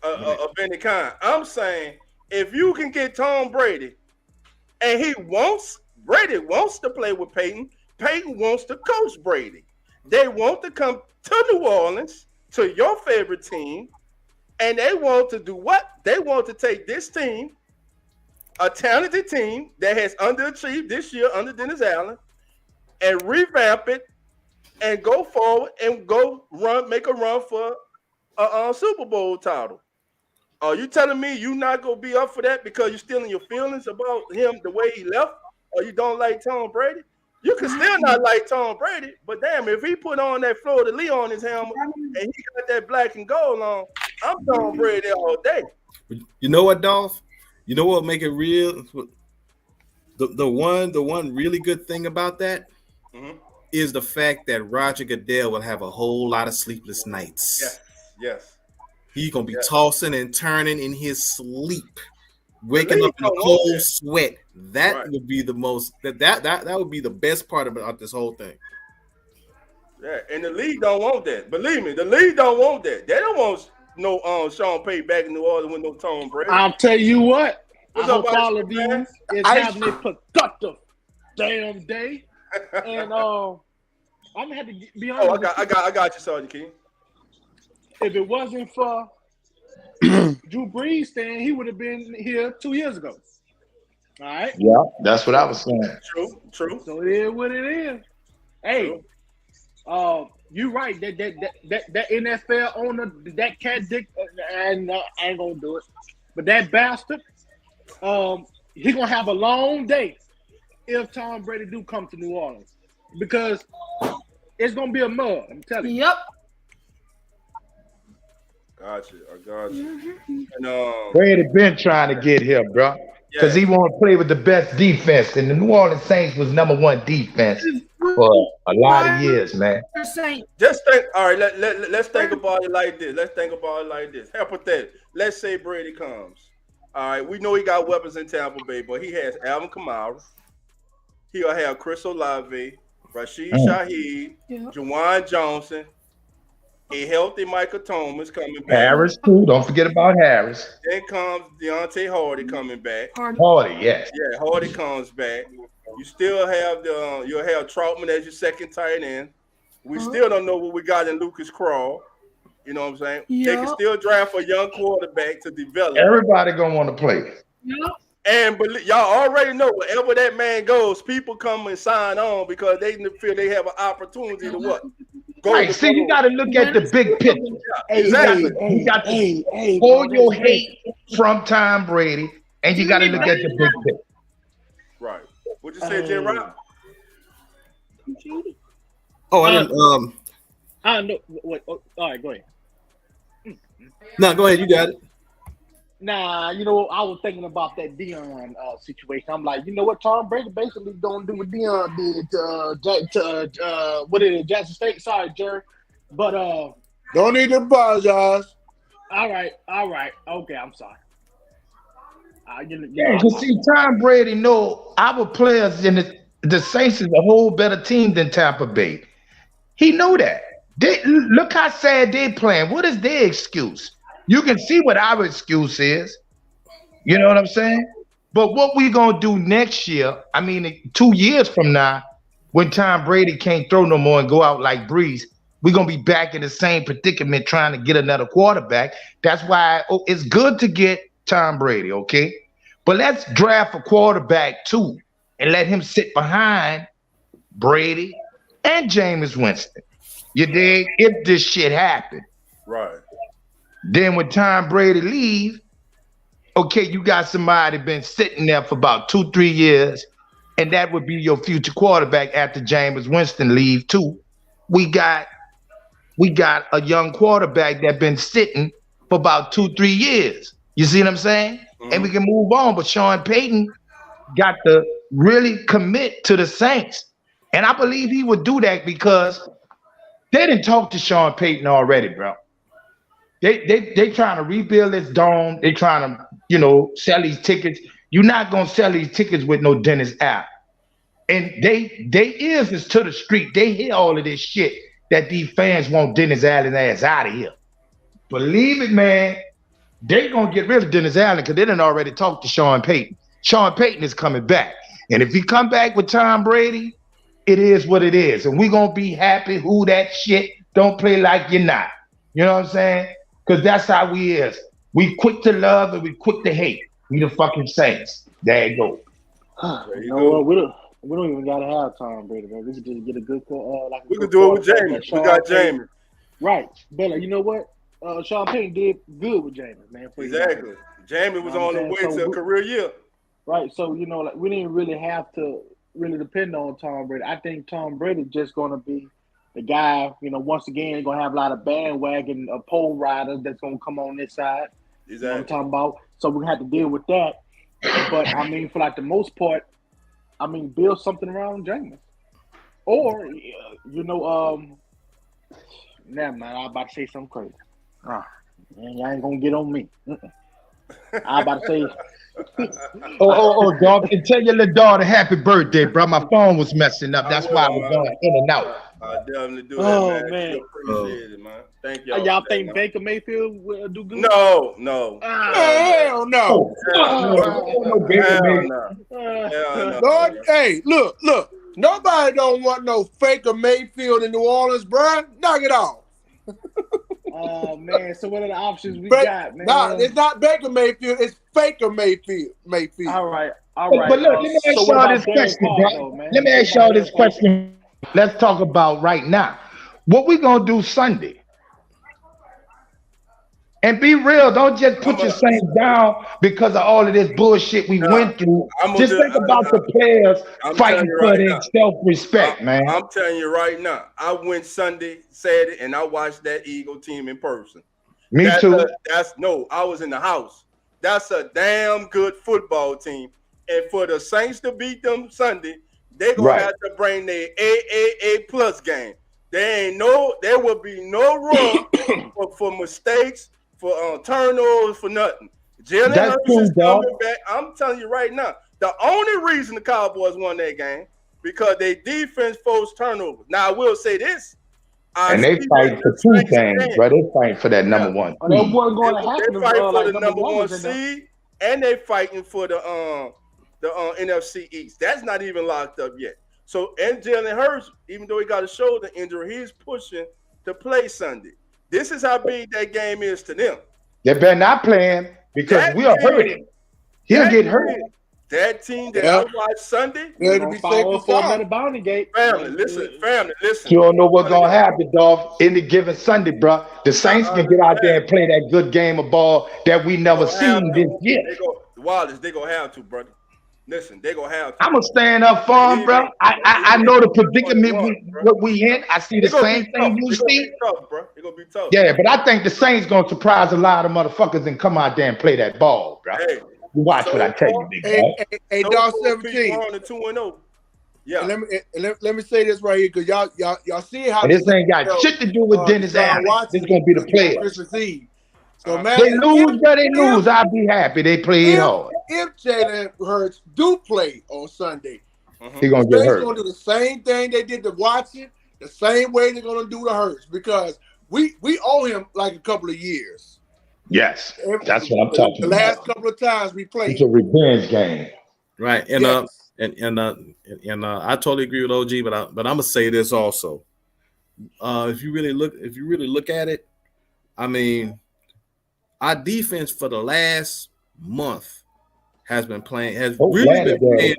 of any kind. I'm saying if you can get Tom Brady and Brady wants to play with Payton, Payton wants to coach Brady. They want to come to New Orleans, to your favorite team, and they want to do what? They want to take this team, a talented team that has underachieved this year under Dennis Allen, and revamp it and go forward and make a run for a Super Bowl title. Are you telling me you not gonna be up for that because you're still in your feelings about him the way he left, or you don't like Tom Brady? You can still not like Tom Brady, but damn, if he put on that Florida Lee on his helmet and he got that black and gold on, I'm Tom Brady all day. You know what, Dolph? You know what make it real? The one really good thing about that is the fact that Roger Goodell will have a whole lot of sleepless nights. Yes. He's gonna be tossing and turning in his sleep, waking up in a cold sweat. That would be the most that would be the best part about this whole thing. Yeah, and the league don't want that. Believe me, the league don't want that. They don't want no Sean Payton back in New Orleans with no Tom Brady. I'll tell you what. What's I up, hope all of you man? is having a productive damn day. And I'm gonna have to be honest. I got you, Sergeant King. If it wasn't for Drew Brees staying, he would have been here 2 years ago. All right. Yeah, that's what I was saying. True. So it is what it is. Hey, you right. That NFL owner, that cat dick, and I ain't gonna do it. But that bastard, he gonna have a long day if Tom Brady do come to New Orleans because it's gonna be a mud. I'm telling you. Yep. I got you. And Brady been trying to get here, bro. Because he want to play with the best defense. And the New Orleans Saints was #1 defense for a lot of years, man. Just think, all right, let's think about it like this. Hypothetical. Let's say Brady comes. All right, we know he got weapons in Tampa Bay, but he has Alvin Kamara. he'll have Chris Olave, Rashid Mm. Shaheed, Yeah. Juwan Johnson, a healthy Michael Thomas coming back. Harris too. Don't forget about Harris. Then comes Deontay Hardy coming back. Hardy, yes. Yeah, Hardy comes back. You still have you'll have Troutman as your second tight end. We still don't know what we got in Lucas Crawl. You know what I'm saying? They can still draft a young quarterback to develop. Everybody gonna want to play. Yeah. And y'all already know wherever that man goes, people come and sign on because they feel they have an opportunity to what? Go Right. See, you got to look at the big picture. Exactly. You got to hold your hate from Tom Brady, and you got to look at the big picture. Right. What you say, J. Rob? Oh, I didn't. I know. Wait, all right, go ahead. No, go ahead. You got it. Nah, you know, I was thinking about that Dion situation. I'm like, you know what, Tom Brady basically gonna do what Dion did to what is it, Jackson State? Sorry, Jerry, but Don't need to apologize. all right, okay, I'm sorry. You see, Tom Brady know our players in the Saints is a whole better team than Tampa Bay. He know that. Look how sad they playing. What is their excuse? You can see what our excuse is. You know what I'm saying? But what we gonna do next year? I mean, 2 years from now, when Tom Brady can't throw no more and go out like Breeze, we're gonna be back in the same predicament trying to get another quarterback. That's why it's good to get Tom Brady, okay? But let's draft a quarterback too and let him sit behind Brady and Jameis Winston. You dig? If this shit happened. Right. Then when Tom Brady leave, okay, you got somebody been sitting there for about 2-3 years, and that would be your future quarterback after Jameis Winston leave too. We got a young quarterback that been sitting for about 2-3 years. You see what I'm saying? Mm-hmm. And we can move on. But Sean Payton got to really commit to the Saints. And I believe he would do that because they didn't talk to Sean Payton already, bro. They trying to rebuild this dome. They trying to, sell these tickets. You're not gonna sell these tickets with no Dennis Allen. And they ears is to the street. They hear all of this shit that these fans want Dennis Allen ass out of here. Believe it, man. They gonna get rid of Dennis Allen because they done already talked to Sean Payton. Sean Payton is coming back. And if he come back with Tom Brady, it is what it is. And we gonna be happy who that shit don't play like you're not. You know what I'm saying? Because that's how we is. We quick to love and we quick to hate. We the fucking Saints. There you go. You know what? We don't even gotta have Tom Brady, man. We could just get a good we could do it with Jamie. We got Jamie. Right. But you know what? Sean Payton did good with Jamie, man. Exactly. Jamie was on the way to a career year. Right. So, we didn't really have to really depend on Tom Brady. I think Tom Brady just gonna be the guy, once again, gonna have a lot of bandwagon pole riders that's gonna come on this side. Exactly. You know what I'm talking about? So we're gonna have to deal with that. But I mean, for like the most part, build something around Jameis. Or never mind, I was about to say something crazy. Man, y'all ain't gonna get on me. I was about to say dog, and tell your little daughter happy birthday, bro. My phone was messing up. That's why I was going in and out. I definitely do that, man. Appreciate it, man. Thank y'all. Y'all think Baker Mayfield will do good? No. Hell no. Lord, hey, look. Nobody don't want no Faker Mayfield in New Orleans, bro. Knock it off. Oh man, so what are the options we got, man? Nah, it's not Baker Mayfield, it's Faker Mayfield. All right. But look, let me ask y'all this question, bro. Let me ask y'all this question. Let's talk about right now. What we gonna do Sunday? And be real, don't just put your Saints down because of all of this bullshit we went through. Just think about the players fighting for their self-respect, man. I'm telling you right now, I went Sunday, Saturday, and I watched that Eagle team in person. Me too. I was in the house. That's a damn good football team. And for the Saints to beat them Sunday, they're gonna have to bring their AAA plus game. There will be no room for mistakes, for turnovers, for nothing. Jalen Hurts is coming back. I'm telling you right now, the only reason the Cowboys won that game because their defense forced turnovers. Now I will say this. And they fight for two things, bro. They fight for that number one That seed. wasn't going to happen. They fighting for Like the number one was in there. seed, and they fighting for the NFC East. That's not even locked up yet. So, and Jalen Hurts, even though he got a shoulder injury, he's pushing to play Sunday. This is how big that game is to them. They better not play him because we'll hurt him. He'll get hurt. That team that I watched Sunday, to be safe and for sound. another bounty gate. family, listen. You don't know what's gonna happen, dog. Any given Sunday, bro. The Saints can get out there and play that good game of ball that we never seen this year. Wallace, they gonna have to, brother. Listen, they gonna have to. I'm gonna stand up for him, bro. I know the predicament what we in. I see the same thing you see. It's gonna be tough. Yeah, but I think the Saints gonna surprise a lot of motherfuckers and come out there and play that ball, bro. Hey, watch what I tell you, big boy. Hey, dog 17. On the 2-0. Yeah. And let me say this right here, because y'all see how this ain't got shit to do with Dennis Allen. This is gonna be the players. So man, they lose, but they lose. I'll be happy. They played hard. If Jalen Hurts do play on Sunday, he's gonna get hurt. They're gonna do the same thing they did to Watson, the same way they're gonna do to Hurts, because we owe him like a couple of years. Yes, that's what I'm talking about. The last couple of times we played, it's a revenge game, right? And I totally agree with OG, but I'm gonna say this also. If you really look at it, I mean, our defense for the last month has been playing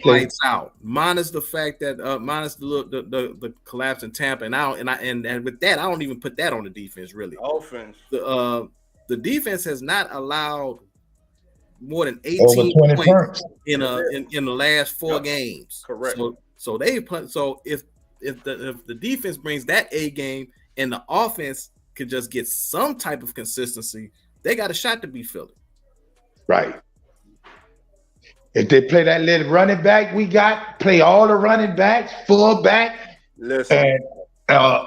lights out. Minus the fact that minus the collapse in Tampa, and with that, I don't even put that on the defense really. Offense. The defense has not allowed more than 18 points in the last 4 games. Correct. So if the defense brings that A game and the offense could just get some type of consistency, they got a shot to be Philly. Right. If they play that little running back we got, play all the running backs, full back, and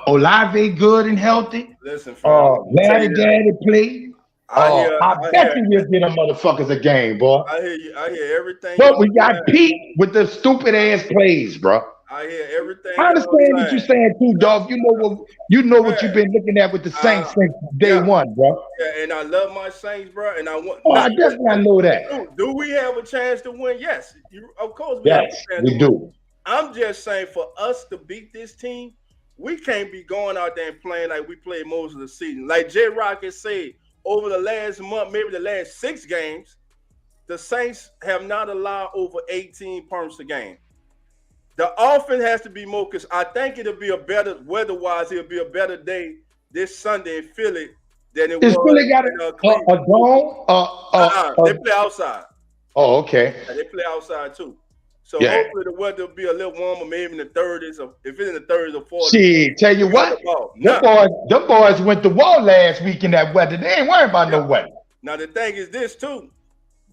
Olave good and healthy. Listen, Larry Daddy play. I bet you will get them motherfuckers a game, boy. I hear everything. But we got Pete with the stupid ass plays, bro. I hear everything. I understand what you're saying too, dog. You know what you've been looking at with the Saints since day one, bro. Yeah, and I love my Saints, bro. And I want. I definitely know that. Do we have a chance to win? Yes, of course. We do. I'm just saying, for us to beat this team, we can't be going out there and playing like we played most of the season. Like J Rock has said, over the last month, maybe the last 6 games, the Saints have not allowed over 18 points a game. The offense has to be more, because I think it'll be a better, weather-wise, it'll be a better day this Sunday in Philly than it was. Philly got a dome? They play outside. Oh, okay. Yeah, they play outside too. So hopefully the weather will be a little warmer, maybe in the 30s, or if it's in the 30s or 40s. See, tell you what, them boys went to war last week in that weather. They ain't worried about no weather. Now the thing is this too.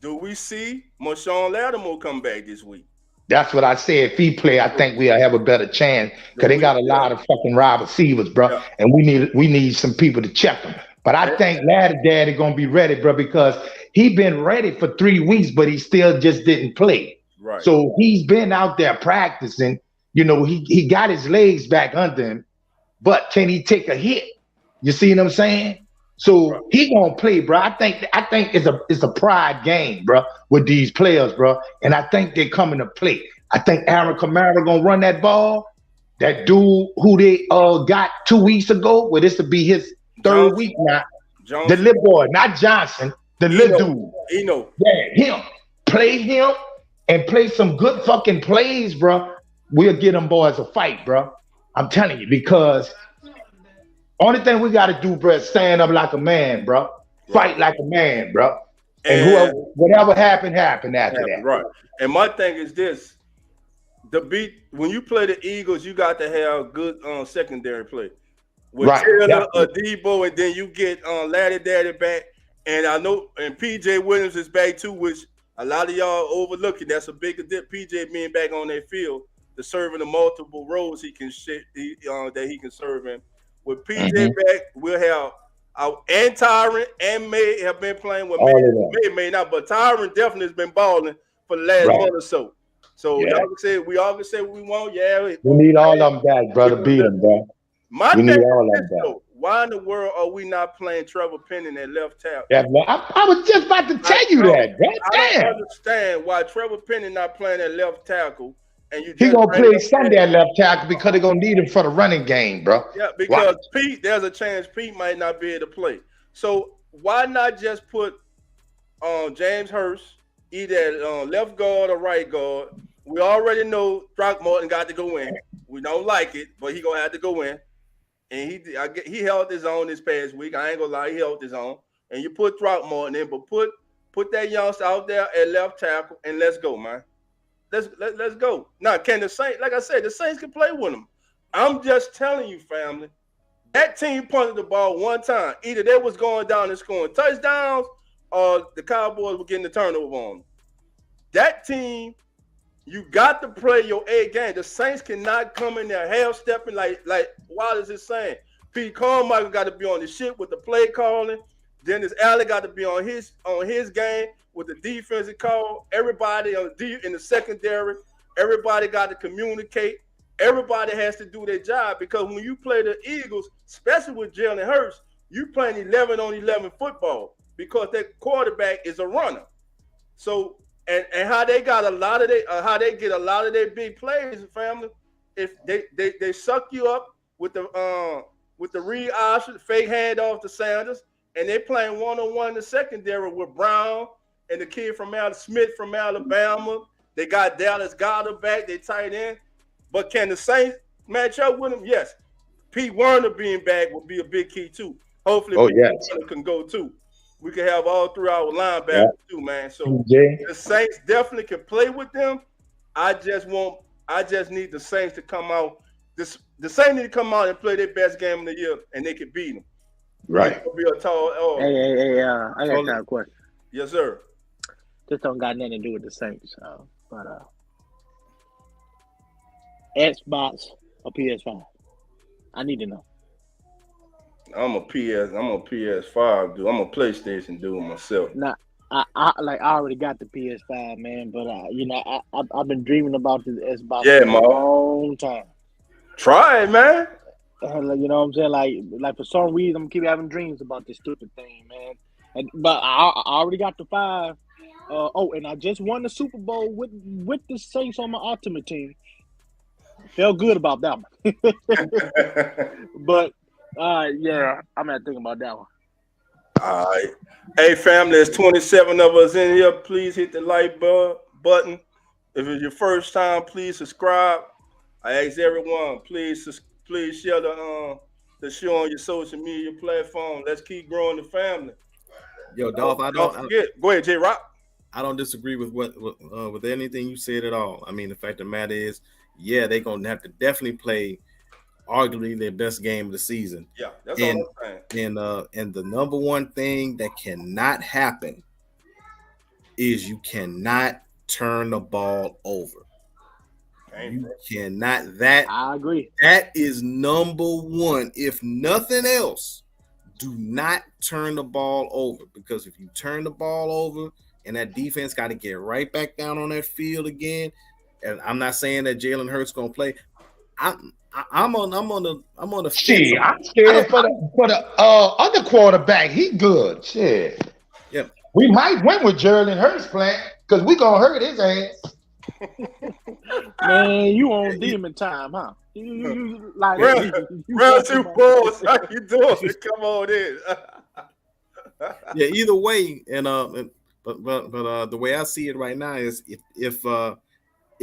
Do we see Marshawn Lattimore come back this week? That's what I said. If he play, I think we'll have a better chance, because they got a lot of fucking wide receivers, bro. And we need some people to check them. But I think Ladder Daddy gonna be ready, bro, because he been ready for 3 weeks, but he still just didn't play. Right. So he's been out there practicing. You know, he got his legs back under him, but can he take a hit? You see what I'm saying? So he gonna play, bro. I think it's a pride game, bro, with these players, bro. And I think they're coming to play. I think Aaron Kamara gonna run that ball. That dude who they got 2 weeks ago, well, this will be his 3rd week now. The little boy, not Johnson, the little dude. Yeah, him. Play him and play some good fucking plays, bro. We'll get them boys a fight, bro. I'm telling you, because only thing we got to do, bro, is stand up like a man, bro. Fight like a man, bro. And whatever happened after that. Right. And my thing is this. When you play the Eagles, you got to have good secondary play. With Taylor, Debo, and then you get Laddie Daddy back. And I know, and PJ Williams is back too, which a lot of y'all overlooking. That's a big dip. PJ being back on that field to serve in the multiple roles that he can serve in. With PJ back, we'll have and Tyron and May have been playing with May not, but Tyron definitely has been balling for the last month or so. So Yeah. we all can say what we want. Yeah, We need all of them back, brother. Beat them, bro. My We thing need all is of this, them back. though. Why in the world are we not playing Trevor Penning at left tackle? Yeah, man. I was just about to tell you that, bro. I don't Damn. understand why Trevor Penning not playing at left tackle, and you He just gonna bring play up Sunday at left tackle because they're gonna need him for the running game, bro. Yeah, because Pete, there's a chance Pete might not be able to play. So why not just put James Hurst either at left guard or right guard? We already know Throckmorton got to go in. We don't like it, but he gonna have to go in. And he held his own this past week. I ain't gonna lie, he held his own. And you put Throckmorton in, but put that youngster out there at left tackle and let's go, man. Let's go. Now, can the Saints, like I said, the Saints can play with them. I'm just telling you, family, that team punted the ball one time. Either they was going down and scoring touchdowns or the Cowboys were getting the turnover on them. That team, you got to play your A game. The Saints cannot come in there half-stepping like Wallace is saying. Pete Carmichael got to be on the shit with the play calling. Dennis Allen got to be on his game with the defensive call. Everybody in the secondary, everybody got to communicate. Everybody has to do their job because when you play the Eagles, especially with Jalen Hurts, you playing 11-on-11 football because that quarterback is a runner. So and how they got a lot of how they get a lot of their big plays, family. If they suck you up with the Reed Option, fake handoff to Sanders, and they playing one-on-one in the secondary with Brown and the kid from Smith from Alabama. They got Dallas Goedert back, they tight end. But can the Saints match up with them? Yes. Pete Werner being back will be a big key too. Hopefully, Werner can go too. We can have all three our linebackers too, man. So the Saints definitely can play with them. I just need the Saints to come out. The Saints need to come out and play their best game of the year, and they can beat them. Right. Be a tall. I got a question. Yes, sir. This don't got nothing to do with the Saints, but Xbox or PS5? I need to know. I'm a PS5 dude. I'm a PlayStation dude myself. Nah, I already got the PS5, man. But I've been dreaming about this Xbox for a long time. Try it, man. You know what I'm saying? Like for some reason, I'm keep having dreams about this stupid thing, man. But I already got the 5. And I just won the Super Bowl with the Saints on my Ultimate team. Felt good about that one. But yeah, I'm gonna think about that one. All right. Hey, family, there's 27 of us in here. Please hit the like button. If it's your first time, please subscribe. I ask everyone, please share the show on your social media platform. Let's keep growing the family. Yo, Dolph, don't forget. Go ahead, J Rock. I don't disagree with with anything you said at all. I mean, the fact of the matter is, yeah, they're gonna have to definitely play arguably their best game of the season. Yeah, that's all I'm saying. And the number one thing that cannot happen is you cannot turn the ball over. You cannot. I agree. That is number one. If nothing else, do not turn the ball over, because if you turn the ball over and that defense got to get right back down on that field again. And I'm not saying that Jalen Hurts gonna play. I'm on the shit. I'm scared for the other quarterback. He good. Shit. Yeah. We might win with Jalen Hurts playing because we gonna hurt his ass. Man, you on demon time, huh? You like round 2 balls. How you doing? Come on in. Yeah. Either way, but the way I see it right now is if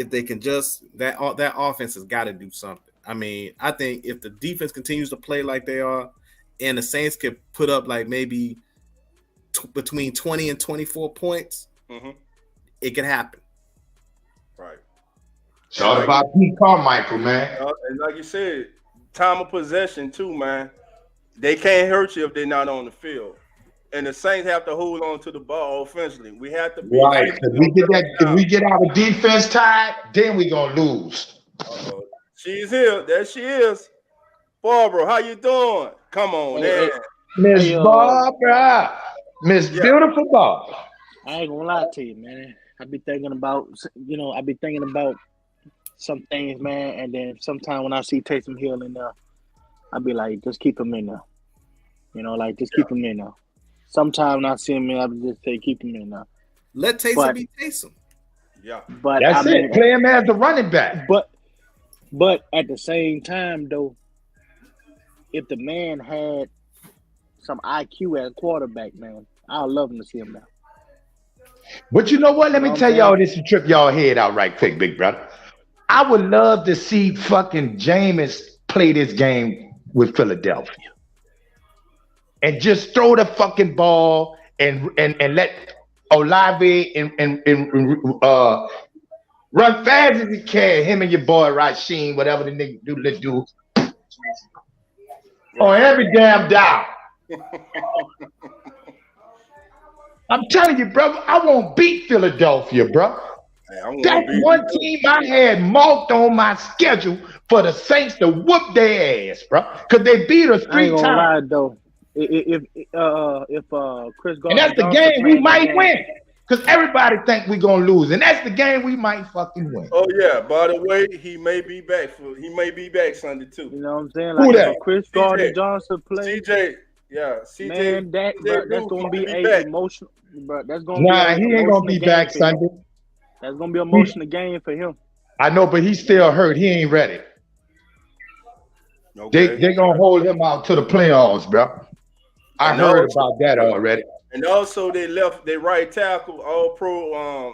they can just that offense has got to do something. I mean, I think if the defense continues to play like they are, and the Saints could put up like maybe between 20 and 24 points, it could happen. Right. It's all about Pete Carmichael, man. And like you said, time of possession too, man. They can't hurt you if they're not on the field. And the Saints have to hold on to the ball offensively. We have to be right. If we get our defense tied, then we gonna lose. She's here. There she is. Barbara, how you doing? Come on, man. Miss Barbara. Miss Beautiful Barbara. I ain't gonna lie to you, man. I be thinking about, some things, man, and then sometimes when I see Taysom Hill in there, I be like, just keep him in there. Just keep him in there. Sometimes when I see him in, I just say keep him in there. Let Taysom be Taysom. Yeah. But That's it. Play him as the running back. But at the same time, though, if the man had some IQ as quarterback, man, I'd love him to see him now. But you know what? Let You know me what tell I'm y'all saying? this to trip y'all head out right quick, big brother. I would love to see fucking Jameis play this game with Philadelphia. And just throw the fucking ball and let Olave and run fast as he can. Him and your boy Rasheen, whatever the nigga do, let's do on every damn down. I'm telling you, bro, I won't beat Philadelphia, bro. Hey, That's one team I had marked on my schedule for the Saints to whoop their ass, bro. Because they beat us I ain't 3 gonna times. lie though. If Chris And that's Gardner the Johnson game we playing that might game, win. Because everybody think we're going to lose. And that's the game we might fucking win. Oh yeah. By the way, he may be back Sunday too. you know what I'm saying? Who Like if that? a Chris Gardner Johnson play, CJ. Yeah. CJ. man, that's Bruce gonna might be be a back. emotional, bro. That's gonna be Nah, a he ain't going to emotional be game back for him. Sunday. That's gonna be an emotional game for him. I know, but he's still hurt. He ain't ready. Okay. They going to hold him out to the playoffs, bro. I And heard also- about that already. And also they left their right tackle, all pro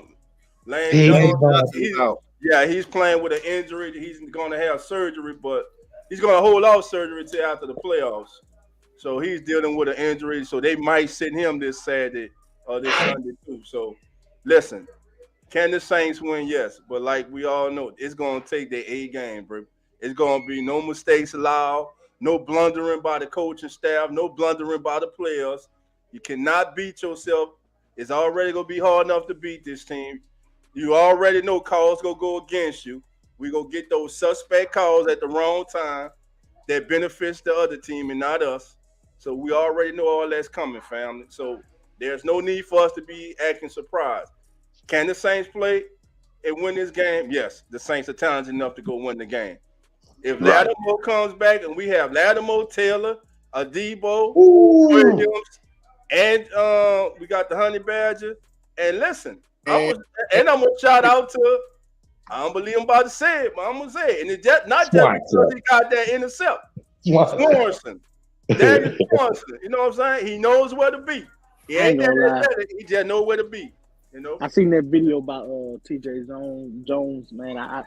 Lane He Johnson. ain't going He's out. Yeah, he's playing with an injury. He's gonna have surgery, but he's gonna hold off surgery till after the playoffs. So he's dealing with an injury. So they might sit him this Saturday or this Sunday too. So listen, can the Saints win? Yes. But like we all know, it's gonna take their A game, bro. It's gonna be no mistakes allowed, no blundering by the coaching staff, no blundering by the players. You cannot beat yourself. It's already gonna be hard enough to beat this team. You already know calls gonna go against you. We gonna get those suspect calls at the wrong time that benefits the other team and not us. So we already know all that's coming, family. So there's no need for us to be acting surprised. Can the Saints play and win this game? Yes, the Saints are talented enough to go win the game. If Right. Lattimore comes back and we have Lattimore, Taylor, Adebo, Ooh. Williams, and we got the Honey Badger. And listen, I'm gonna shout out to, I don't believe I'm about to say it, but I'm gonna say it. And it's just, not just because he got that intercept. Swanson. Daniel Swanson. You know what I'm saying? He knows where to be. He ain't that athletic. He just know where to be. You know? I seen that video about TJ Jones, man. I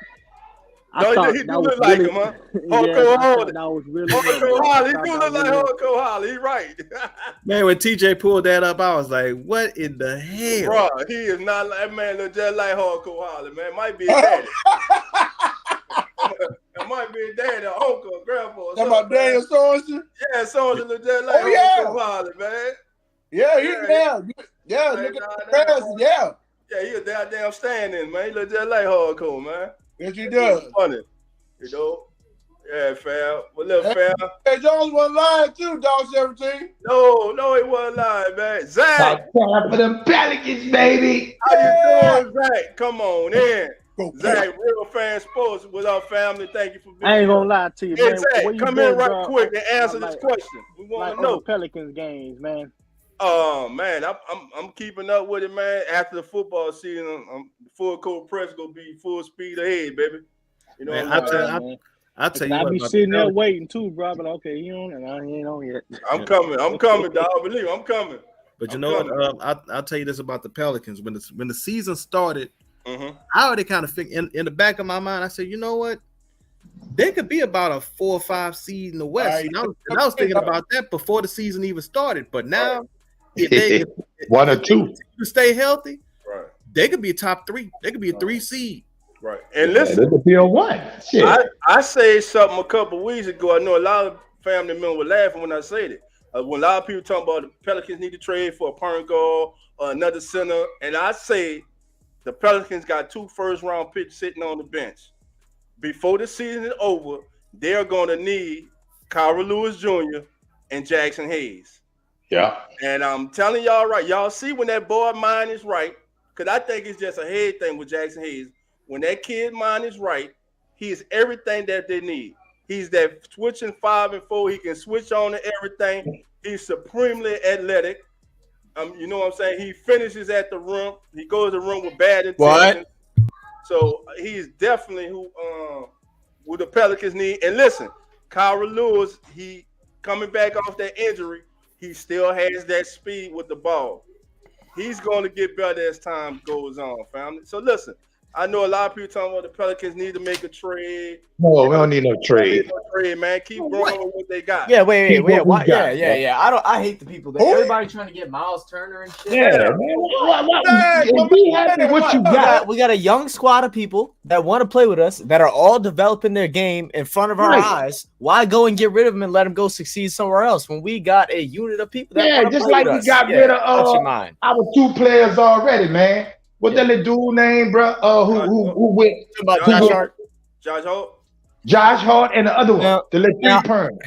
No, thought he do that was look like really, him, huh? yeah, I thought that was really Hardcore Holly. He do look like really, Hardcore Holly. He right. Man, when TJ pulled that up, I was like, what in the hell? Bro, he is not like, that man look just like Hardcore Holly, man. Might be his daddy. It might be his daddy or uncle or grandpa or Talking about Daniel Sorensen? Yeah, Sorensen look just like Hardcore Holly, man. Yeah, look at the comparison, yeah. Yeah, he a damn stand-in, man. He look just like Hardcore, man. Yes, he does. Funny, you know. Yeah, fam. What up, fam? Hey, Jones wasn't lying too, Dog 17. No, he wasn't lying, man. Zach. Time for them Pelicans, baby. How you doing, Zach? Come on in. Zach, Real Fan Sports with our family. Thank you for being here. I ain't gonna lie to you, man. Zach, Where you come been, in right bro? quick and answer this question. We want to know. Pelicans games, man. Oh man, I'm keeping up with it, man. After the football season, full court press gonna be full speed ahead, baby. You know, Man, what I'm saying? I'll tell you I'll what, be about sitting the there Pelicans. waiting too, bro. But okay, he on, and I ain't on yet. I'm coming, dog. Believe me, I'm coming. But you know what? I'll tell you this about the Pelicans. When the season started, Mm-hmm. I already kind of think in the back of my mind, I said, you know what? They could be about a 4 or 5 seed in the West. Right. And I was thinking about that before the season even started. But now, if they One or two to stay healthy, Right. they could be a top 3. They could be a 3 seed. Right. And Yeah, listen, this could be a 1. Shit. I said something a couple weeks ago. I know a lot of family members were laughing when I said it. When a lot of people talking about the Pelicans need to trade for a point guard or another center, and I say the Pelicans got 2 first-round picks sitting on the bench. Before the season is over, they're going to need Kyra Lewis Jr. and Jackson Hayes. Yeah. And I'm telling y'all right, y'all see when that boy mind is right, because I think it's just a head thing with Jackson Hayes. When that kid mind is right, he is everything that they need. He's that switching 5 and 4. He can switch on to everything. He's supremely athletic. You know what I'm saying? He finishes at the rim. He goes to the rim with bad intentions. So he's definitely who the Pelicans need. And listen, Kyra Lewis, he coming back off that injury, he still has that speed with the ball. He's going to get better as time goes on, family. So listen, I know a lot of people talking about the Pelicans need to make a trade. No, we don't need no trade. Man. Keep growing with what they got. Yeah, wait. What we got, Yeah. I hate the people that everybody trying to get Miles Turner and shit. Yeah, man. Be happy with what you got. We got a young squad of people that want to play with us that are all developing their game in front of our eyes. Why go and get rid of them and let them go succeed somewhere else when we got a unit of people that want to just play like with we us? got rid of our 2 players already, man. What that little dude name, bro? Who went? Josh Hart. Josh Hart. Josh Hart and the other one, the little 3 perm.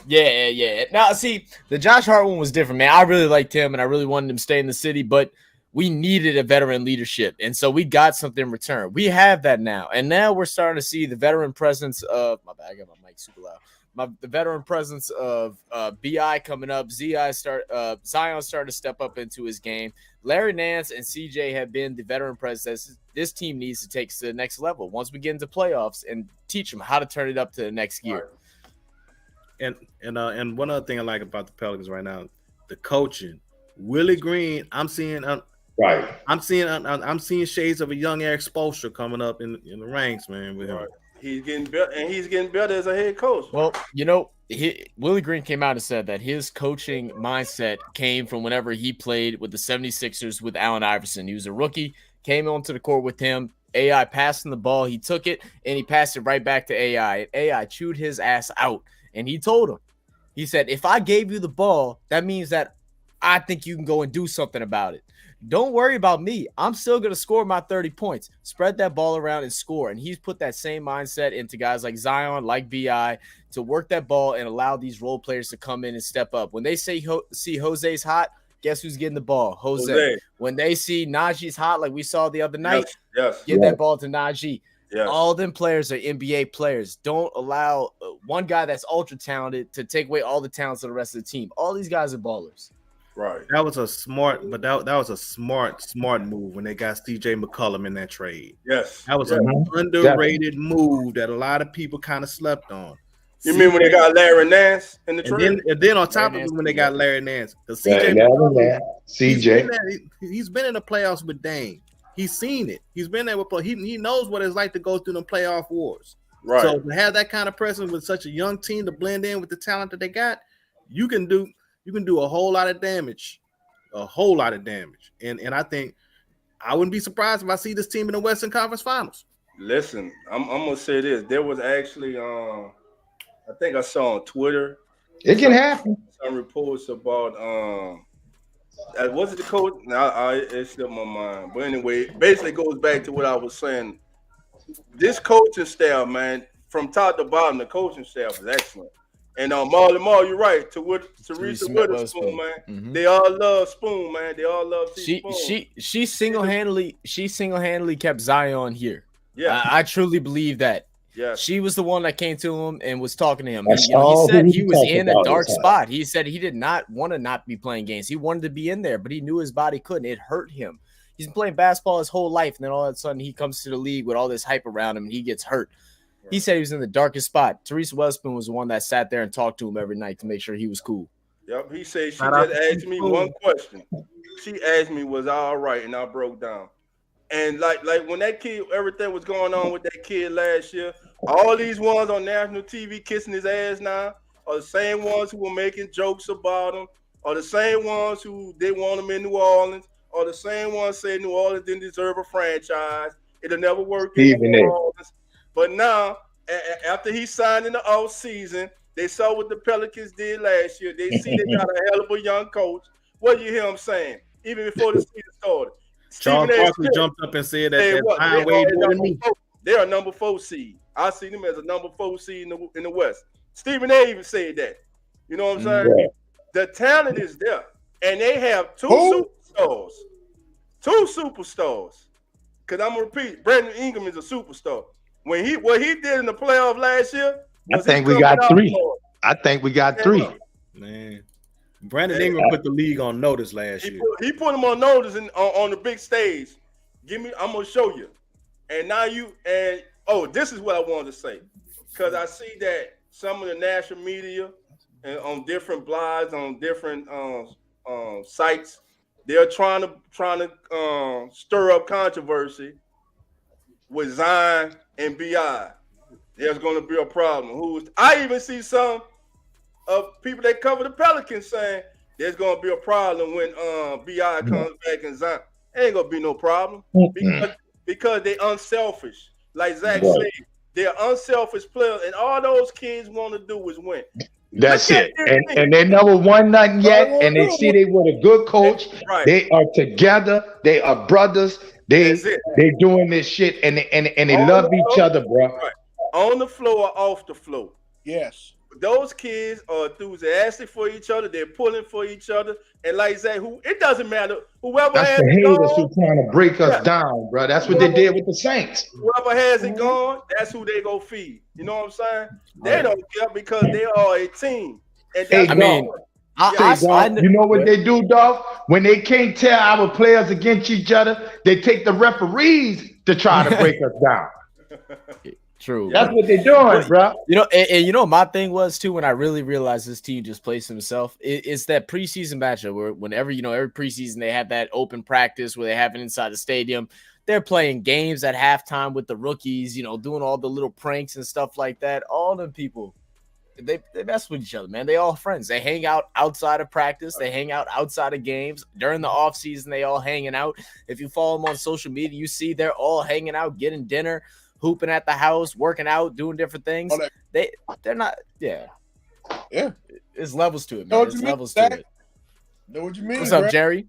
Yeah. Now, see, the Josh Hart one was different, man. I really liked him, and I really wanted him to stay in the city, but we needed a veteran leadership, and so we got something in return. We have that now, and now we're starting to see the veteran presence of my bad. I got my mic super loud. The veteran presence of BI coming up. Zion starting to step up into his game. Larry Nance and CJ have been the veteran presence this team needs to take to the next level once we get into playoffs and teach them how to turn it up to the next gear. And one other thing I like about the Pelicans right now, the coaching. Willie Green, I'm seeing shades of a young Eric Spoelstra coming up in the ranks, man. With him. He's getting better, and he's getting better as a head coach. Well, Willie Green came out and said that his coaching mindset came from whenever he played with the 76ers with Allen Iverson. He was a rookie, came onto the court with him. AI passing the ball. He took it, and he passed it right back to AI. And AI chewed his ass out, and he told him, he said, if I gave you the ball, that means that I think you can go and do something about it. Don't worry about me. I'm still going to score my 30 points. Spread that ball around and score. And he's put that same mindset into guys like Zion, like BI, to work that ball and allow these role players to come in and step up. When they see Jose's hot, guess who's getting the ball? Jose. When they see Najee's hot, like we saw the other night, get that ball to Najee. Yes. All them players are NBA players. Don't allow one guy that's ultra talented to take away all the talents of the rest of the team. All these guys are ballers. Right. That was a smart move when they got CJ McCollum in that trade. Yes. That was an underrated move that a lot of people kind of slept on. You mean when they got Larry Nance in the trade? And then on top of it, when they got Larry Nance. Because he's been in the playoffs with Dame. He's seen it. He's been there with he knows what it's like to go through them playoff wars. Right. So to have that kind of presence with such a young team to blend in with the talent that they got, you can do a whole lot of damage. And I think I wouldn't be surprised if I see this team in the Western Conference Finals. Listen, I'm gonna say this. There was actually I think I saw on Twitter. It can happen. Some reports about was it the coach? Now it slipped my mind. But anyway, it basically goes back to what I was saying. This coaching staff, man, from top to bottom, the coaching staff is excellent. And Marley Marl, you're right. Teresa Witherspoon, man. Mm-hmm. They all love Spoon, man. They all love Spoon. She single-handedly kept Zion here. Yeah, I truly believe that. Yeah, she was the one that came to him and was talking to him. He said he was in a dark spot. He said he did not want to not be playing games. He wanted to be in there, but he knew his body couldn't. It hurt him. He's been playing basketball his whole life, and then all of a sudden he comes to the league with all this hype around him, and he gets hurt. Right. He said he was in the darkest spot. Teresa Witherspoon was the one that sat there and talked to him every night to make sure he was cool. Yep, he said she just asked me one question. She asked me, was I all right? And I broke down. And like when that kid, everything was going on with that kid last year, all these ones on national TV kissing his ass now are the same ones who were making jokes about him, are the same ones who they want him in New Orleans, are the same ones saying New Orleans didn't deserve a franchise. It'll never work in New Orleans. But now, after he signed in the off season, they saw what the Pelicans did last year. They see they got a hell of a young coach. What do you hear him saying? Even before the season started. Charles Barkley jumped up and said that they are number 4 seed. I see them as a number 4 seed in the West. Stephen A even said that. You know what I'm saying? The talent is there, and they have two Who? superstars. Two superstars. Because I'm gonna repeat, Brandon Ingram is a superstar. What he did in the playoff last year I was think he we got coming out three. hard. I think we got three. Man, Brandon Ingram put the league on notice last year. He put him on notice on the big stage. I'm gonna show you. And now this is what I wanted to say. Because I see that some of the national media and on different blogs, on different sites, they're trying to stir up controversy with Zion and BI. There's going to be a problem. I even see some of people that cover the Pelicans saying there's going to be a problem when BI comes back and Zion. Ain't going to be no problem because they're unselfish. Like Zach said, they're unselfish players, and all those kids want to do is win. That's it. And they never won nothing yet. And they see they with a good coach. Right. They are together. They are brothers. They doing this shit and they love each other, bro. Right. On the floor or off the floor. Yes. Those kids are enthusiastic for each other. They're pulling for each other. And like Zach, it doesn't matter. Whoever That's has the it haters gone, who trying to break us down, bro. That's what they did with the Saints. whoever has it gone, that's who they go feed. You know what I'm saying? They don't care because they are a team. And that's you know what they do, dog? When they can't tell our players against each other, they take the referees to try to break us down. True. That's what they're doing, bro. You know, and you know my thing was too when I really realized this team just plays himself. It's that preseason matchup where whenever every preseason they have that open practice where they have it inside the stadium. They're playing games at halftime with the rookies, doing all the little pranks and stuff like that. All them people, they mess with each other, man. They all friends. They hang out outside of practice. They hang out outside of games. During the off season, they all hanging out. If you follow them on social media, you see they're all hanging out, getting dinner, hooping at the house, working out, doing different things. They're not, yeah. There's levels to it, man. There's levels to it. Know what you mean? What's up, Jerry?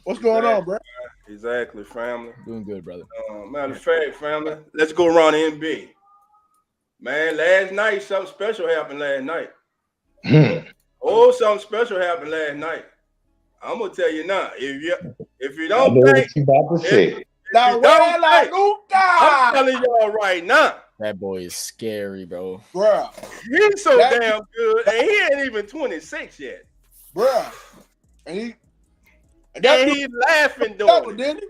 What's going on, bro? Exactly, family. Doing good, brother. Matter of fact, family, let's go around the NBA. Man, last night, something special happened last night. Something special happened last night. I'm gonna tell you now. If you don't think, I'm telling y'all right now. That boy is scary, bro. Bruh. He's so damn good, and he ain't even 26 yet. Bruh. And he's laughing doing it.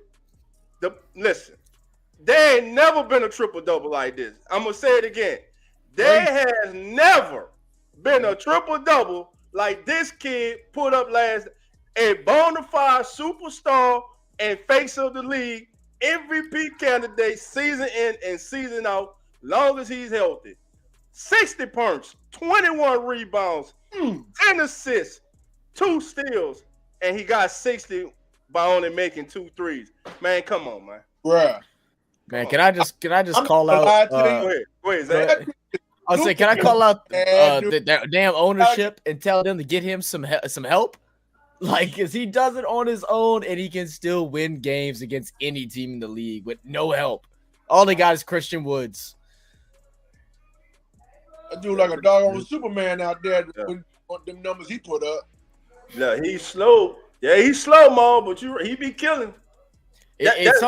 Listen, there ain't never been a triple-double like this. I'm going to say it again. There has never been a triple-double like this kid put up last. A bona fide superstar and face of the league, MVP candidate, season in and season out, long as he's healthy. 60 points, 21 rebounds, 10 assists, 2 steals, and he got 60 by only making 2 threes. Man, come on, man. Bruh. Man, can I just call out? Go ahead, Zach. I'll say, can I call out the damn ownership and tell them to get him some help? Like, because he does it on his own and he can still win games against any team in the league with no help. All they got is Christian Woods. That dude like a dog on Superman out there with them numbers he put up. Yeah, he's slow. Yeah, he's slow, Mo, but he be killing. That's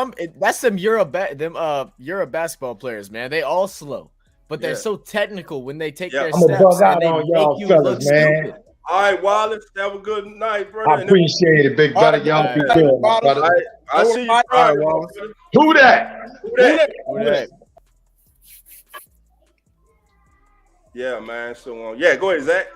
some Euro basketball players, man. They all slow, but they're so technical when they take their steps and they make you look stupid. All right, Wallace, have a good night, brother. I appreciate it, big brother. Y'all be good, brother. I see you Friday, Wallace. Who that? Yeah, man. So, go ahead, Zach.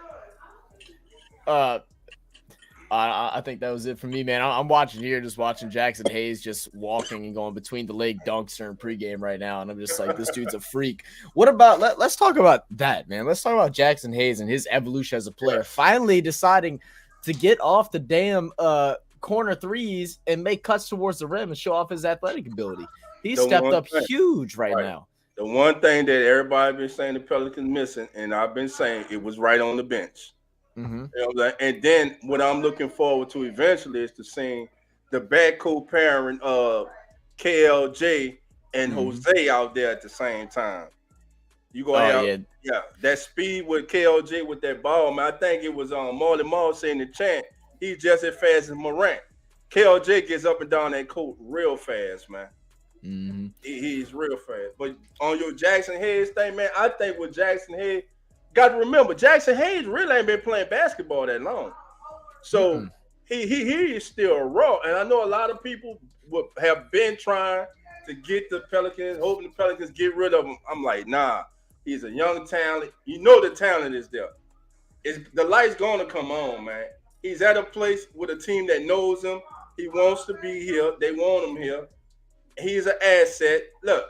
I think that was it for me, man. I'm just watching Jackson Hayes just walking and going between the leg dunks during pregame right now, and I'm just like, this dude's a freak. What about let's talk about that, man. Let's talk about Jackson Hayes and his evolution as a player. Finally deciding to get off the damn corner threes and make cuts towards the rim and show off his athletic ability. He's stepped up huge right now. The one thing that everybody been saying the Pelicans missing, and I've been saying it was right on the bench. Mm-hmm. You know, and then what I'm looking forward to eventually is to seeing the backcourt pairing of KLJ and Jose out there at the same time. You gonna have yeah. that speed with KLJ with that ball, man. I think it was Marley Marl saying the chant. He's just as fast as Morant. KLJ gets up and down that court real fast, man. Mm-hmm. He's real fast. But on your Jackson Hayes thing, man, I think with Jackson Hayes, got to remember Jackson Hayes really ain't been playing basketball that long, so he is still raw. And I know a lot of people have been trying to get the Pelicans, hoping the Pelicans get rid of him. I'm like, nah, he's a young talent. You know the talent is there. The light's gonna come on, man. He's at a place with a team that knows him. He wants to be here. They want him here. He's an asset. Look,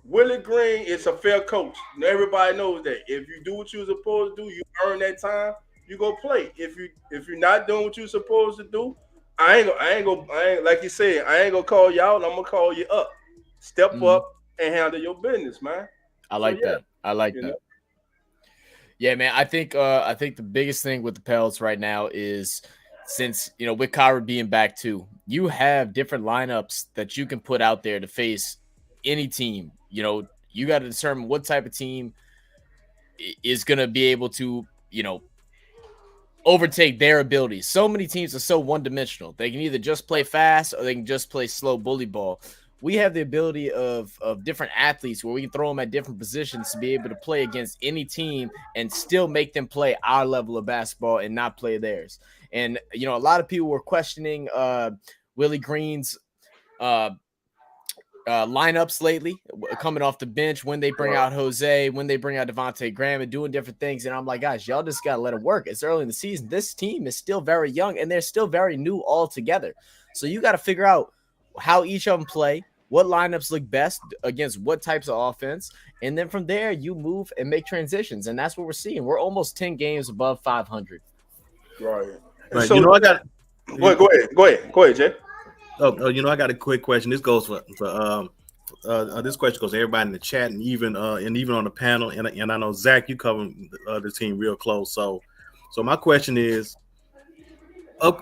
Willie Green is a fair coach. Everybody knows that. If you do what you're supposed to do, you earn that time. You go play. If you're not doing what you're supposed to do, I ain't like you said. I ain't gonna call you out. I'm gonna call you up. Step up and handle your business, man. I like that. I like that. Yeah, man. I think the biggest thing with the Pels right now is, since, you know, with Kyrie being back too, you have different lineups that you can put out there to face any team. You know, you got to determine what type of team is going to be able to, you know, overtake their abilities. So many teams are so one-dimensional. They can either just play fast or they can just play slow bully ball. We have the ability of different athletes where we can throw them at different positions to be able to play against any team and still make them play our level of basketball and not play theirs. And, you know, a lot of people were questioning Willie Green's lineups lately, coming off the bench, when they bring out Jose, when they bring out Devontae Graham and doing different things. And I'm like, guys, y'all just got to let it work. It's early in the season. This team is still very young and they're still very new all together. So you got to figure out how each of them play, what lineups look best against what types of offense. And then from there, you move and make transitions. And that's what we're seeing. We're almost 10 games above 500. Right. So, you know, I got. Go ahead, Jay. Oh, you know, I got a quick question. This goes for this question goes to everybody in the chat and even on the panel. And I know Zach, you cover the team real close. So my question is,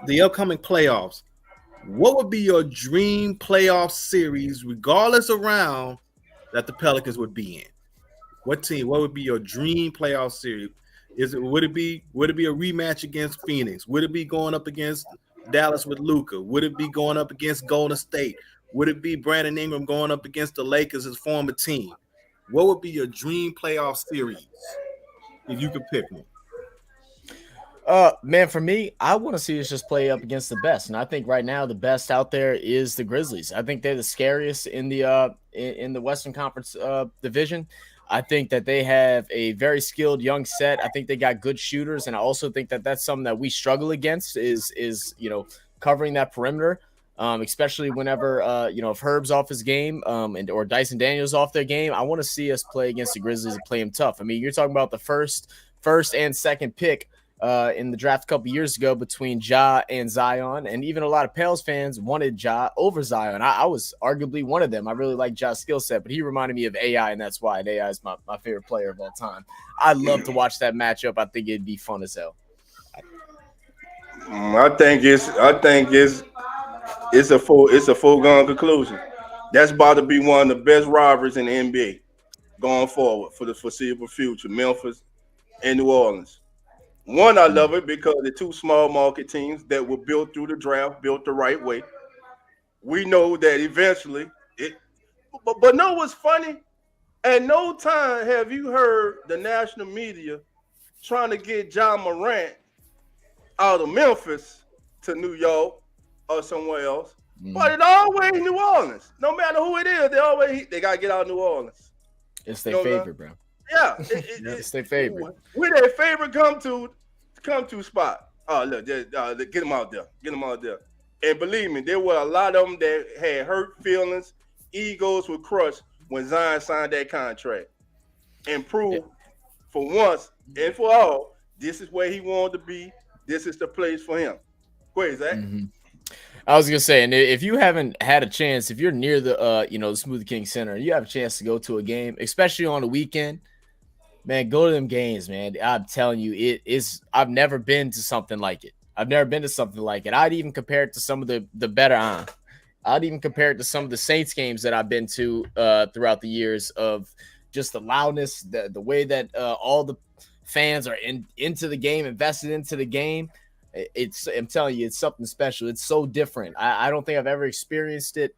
the upcoming playoffs, what would be your dream playoff series, regardless of round, that the Pelicans would be in? What team? What would be your dream playoff series? Would it be a rematch against Phoenix? Would it be going up against Dallas with Luka? Would it be going up against Golden State? Would it be Brandon Ingram going up against the Lakers, his former team? What would be your dream playoff series if you could pick one? Man, for me, I want to see us just play up against the best, and I think right now the best out there is the Grizzlies. I think they're the scariest in the Western Conference division. I think that they have a very skilled young set. I think they got good shooters, and I also think that that's something that we struggle against is you know, covering that perimeter, especially whenever you know, if Herb's off his game or Dyson Daniels off their game. I want to see us play against the Grizzlies and play them tough. I mean, you're talking about the first and second pick in the draft a couple years ago between Ja and Zion, and even a lot of Pels fans wanted Ja over Zion. I was arguably one of them. I really like Ja's skill set, but he reminded me of AI, and that's why AI is my favorite player of all time. I love to watch that matchup. I think it'd be fun as hell. I think it's a foregone conclusion. That's about to be one of the best rivalries in the NBA going forward for the foreseeable future. Memphis and New Orleans. One, I love it because they're two small market teams that were built through the draft, built the right way. We know that eventually but know what's funny? At no time have you heard the national media trying to get John Morant out of Memphis to New York or somewhere else. But it's always New Orleans. No matter who it is, they gotta get out of New Orleans. It's their favorite, bro. Yeah, it's their favorite. We're their favorite come to spot. Oh, look, get them out there. Get them out there. And believe me, there were a lot of them that had hurt feelings, egos were crushed when Zion signed that contract and proved for once and for all, this is where he wanted to be. This is the place for him. Go ahead, Zach. I was gonna say, and if you haven't had a chance, if you're near the the Smoothie King Center, you have a chance to go to a game, especially on the weekend. Man, go to them games, man. I'm telling you, it is. I've never been to something like it. I'd even compare it to some of the better. I'd even compare it to some of the Saints games that I've been to throughout the years of just the loudness, the way that all the fans are into the game, invested into the game. I'm telling you, it's something special. It's so different. I don't think I've ever experienced it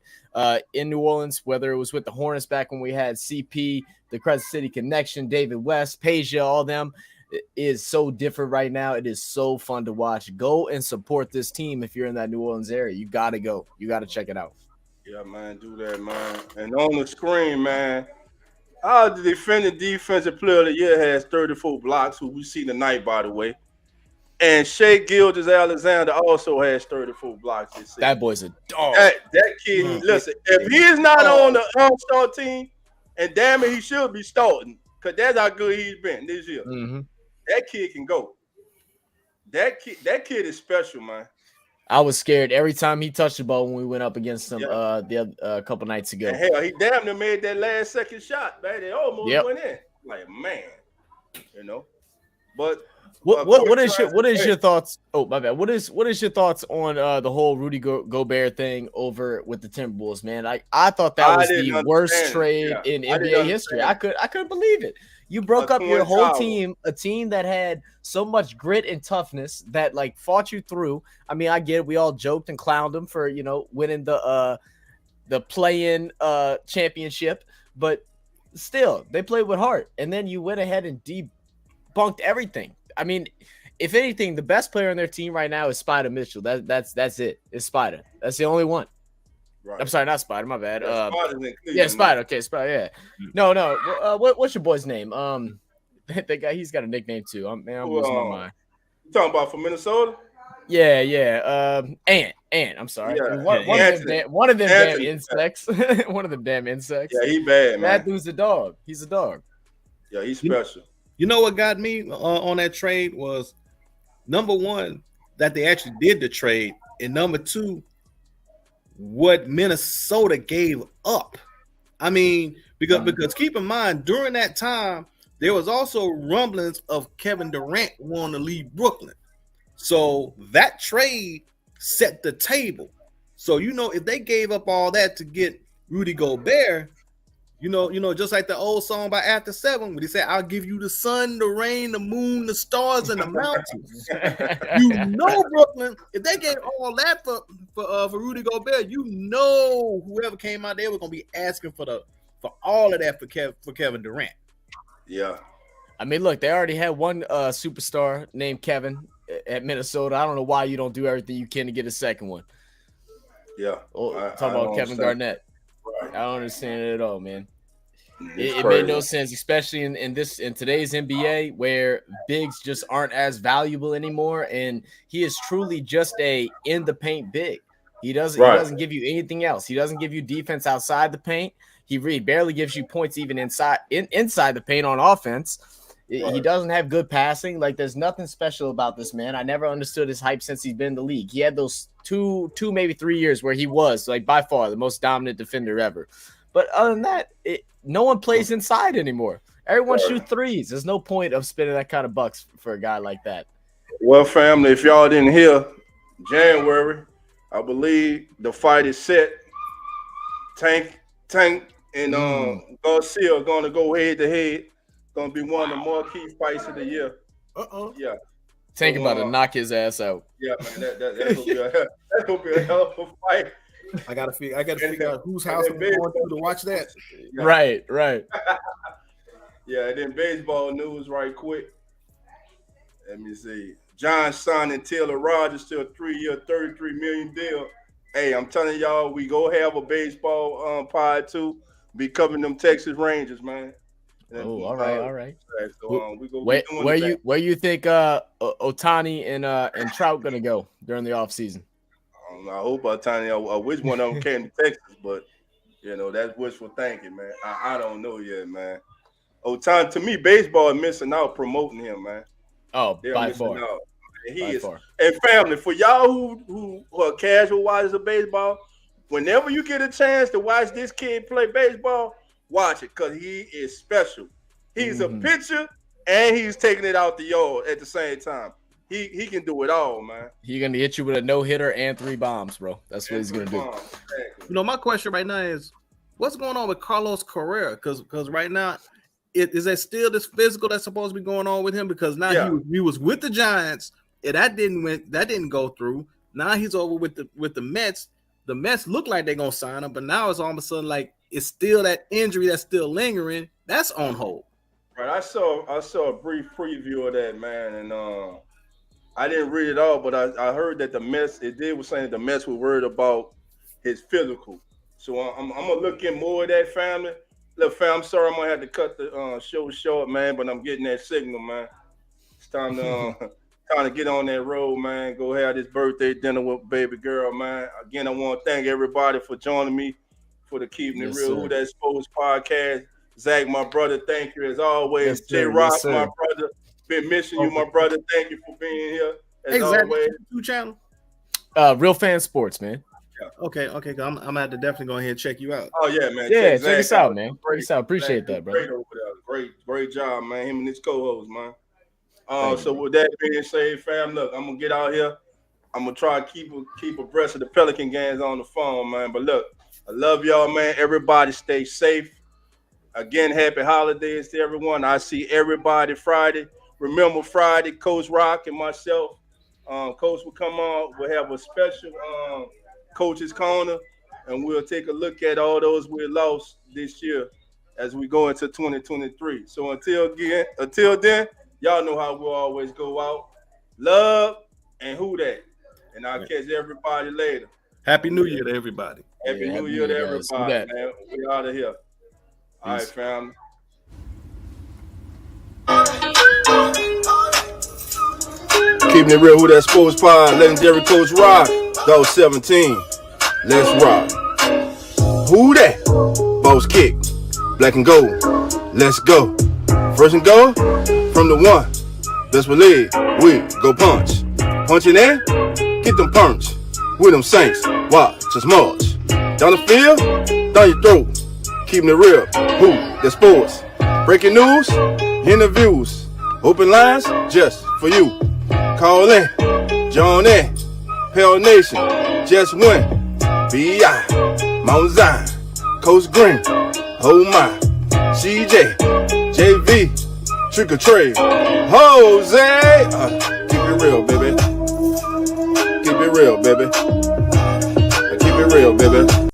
in New Orleans, whether it was with the Hornets back when we had CP, the Crescent City Connection, David West, Peja, all them. It is so different right now. It is so fun to watch. Go and support this team if you're in that New Orleans area. You got to go. You got to check it out. Yeah, man, do that, man. And on the screen, man, our defending defensive player of the year has 34 blocks, who we see tonight, by the way. And Shea Gilgeous-Alexander also has 34 blocks this season. That boy's a dog. That kid, listen, if he is not on the All-Star team, and damn it, he should be starting, because that's how good he's been this year. Mm-hmm. That kid can go. That kid is special, man. I was scared every time he touched the ball when we went up against him a couple nights ago. And hell, he damn near made that last second shot, man. They almost went in. Like, man, you know. But what is your thoughts? Oh, my bad. What is your thoughts on the whole Rudy Gobert thing over with the Timberwolves, man? I thought that was the worst trade in NBA history. I couldn't believe it. You broke up your whole team, a team that had so much grit and toughness that like fought you through. I mean, I get it. We all joked and clowned them for, winning the play-in championship, but still, they played with heart. And then you went ahead and debunked everything. I mean, if anything, the best player on their team right now is Spider Mitchell. That's it. It's Spider. That's the only one. Right. I'm sorry, not Spider. My bad. Spider. Okay, Spider. Yeah. No. What's your boy's name? That guy. He's got a nickname too. I'm losing my mind. You talking about from Minnesota? Yeah. Ant. I'm sorry. Yeah. One of them damn insects. One of them damn insects. Yeah, he bad, man. That dude's a dog. He's a dog. Yeah, he's special. You know what got me on that trade was, number one, that they actually did the trade, and number two, what Minnesota gave up. I mean, because keep in mind, during that time, there was also rumblings of Kevin Durant wanting to leave Brooklyn. So that trade set the table. So, if they gave up all that to get Rudy Gobert, just like the old song by After 7, when he said, "I'll give you the sun, the rain, the moon, the stars, and the mountains." Brooklyn, if they gave all that for Rudy Gobert, whoever came out there was gonna be asking for all of that for Kevin Durant. Yeah, I mean, look, they already had one superstar named Kevin at Minnesota. I don't know why you don't do everything you can to get a second one. Yeah, talk about Kevin Garnett. Right. I don't understand it at all, man. It made no sense, especially in today's NBA, where bigs just aren't as valuable anymore, and he is truly just a in the paint big. He doesn't give you anything else. He doesn't give you defense outside the paint. He really barely gives you points even inside the paint on offense. Right. He doesn't have good passing. Like, there's nothing special about this man. I never understood his hype since he's been in the league. He had those two maybe 3 years where he was like by far the most dominant defender ever. But other than that, no one plays inside anymore. Everyone shoots threes. There's no point of spending that kind of bucks for a guy like that. Well, family, if y'all didn't hear, January, I believe the fight is set. Tank and Garcia are going to go head to head. Going to be one of the marquee fights of the year. Yeah. Tank about to knock his ass out. Yeah, man, that's gonna be a hell of a fight. I gotta figure out whose house I'm going to watch that. Yeah. Right. Yeah, and then baseball news right quick. Let me see. John Son and Taylor Rogers to a 3-year, $33 million deal. Hey, I'm telling y'all, we go have a baseball pod too. Be covering them Texas Rangers, man. Oh, all right. So, where you think Ohtani and Trout gonna go during the offseason? I hope Ohtani. I wish one of them came to Texas, but that's wishful thinking, man. I don't know yet, man. Ohtani, to me, baseball is missing out promoting him, man. Oh, they're by far. Out. He is. And family, for y'all who are casual watchers of baseball, whenever you get a chance to watch this kid play baseball, watch it, because he is special. He's a pitcher and he's taking it out the yard at the same time. He can do it all, man. He's gonna hit you with a no-hitter and 3 bombs, bro. That's what he's gonna do. Exactly. My question right now is, what's going on with Carlos Correa? Because right now is that still this physical that's supposed to be going on with him? Because now Yeah. he was with the Giants, and that didn't go through. Now he's over with the Mets. The Mets look like they're gonna sign him, but now it's all of a sudden like it's still that injury that's still lingering. That's on hold. Right. I saw a brief preview of that, man, and I didn't read it all, but I heard that the Mets was saying that the Mets were worried about his physical. So I'm gonna look in more of that, family. Look, fam, I'm sorry I'm gonna have to cut the show short, man, but I'm getting that signal, man. It's time to get on that road, man. Go have this birthday dinner with baby girl, man. Again, I want to thank everybody for joining me for the Keeping It Real Who That Sports podcast. Zach, my brother, thank you as always. Yes, J sir. Rock, Yes, sir. my brother, been missing you, my brother. Thank you for being here as Zach, always. YouTube channel. Real Fan Sports, man. Okay. I'm gonna have to definitely go ahead and check you out. Oh yeah, man. Yeah, Zach check us out, man. Check us out. Appreciate that, bro. Great over there. Great job, man. Him and his co-host, man. Thank So you, with that being said, fam, look, I'm gonna get out here. I'm gonna try to keep abreast of the Pelican games on the phone, man. But look, I love y'all, man. Everybody stay safe. Again, happy holidays to everyone. I see everybody Friday. Remember Friday, Coach Rock and myself, Coach will come on. We'll have a special Coach's Corner, and we'll take a look at all those we lost this year as we go into 2023. So until then, y'all know how we'll always go out. Love and who that. And I'll catch everybody later. Happy New Year to everybody. Happy New Year to everybody, man. We out of here. All right, fam. Keeping It Real Who That Sports Pod, legendary Coach Rock, Dog 17. Let's rock. Who that? Boss kick, black and gold. Let's go. First and goal from the one. Best believe we go punch. Punching in, get them punch. With them Saints, watch us march. Down the field, down your throat. Keeping it real, who the sports. Breaking news, interviews, open lines just for you. Call in, join in, Pale Nation, just win. B.I., Mount Zion, Coach Green, oh my, CJ, JV, Trick or Trade, Jose. Keep it real, baby. Keep it real, baby. Keep it real, baby.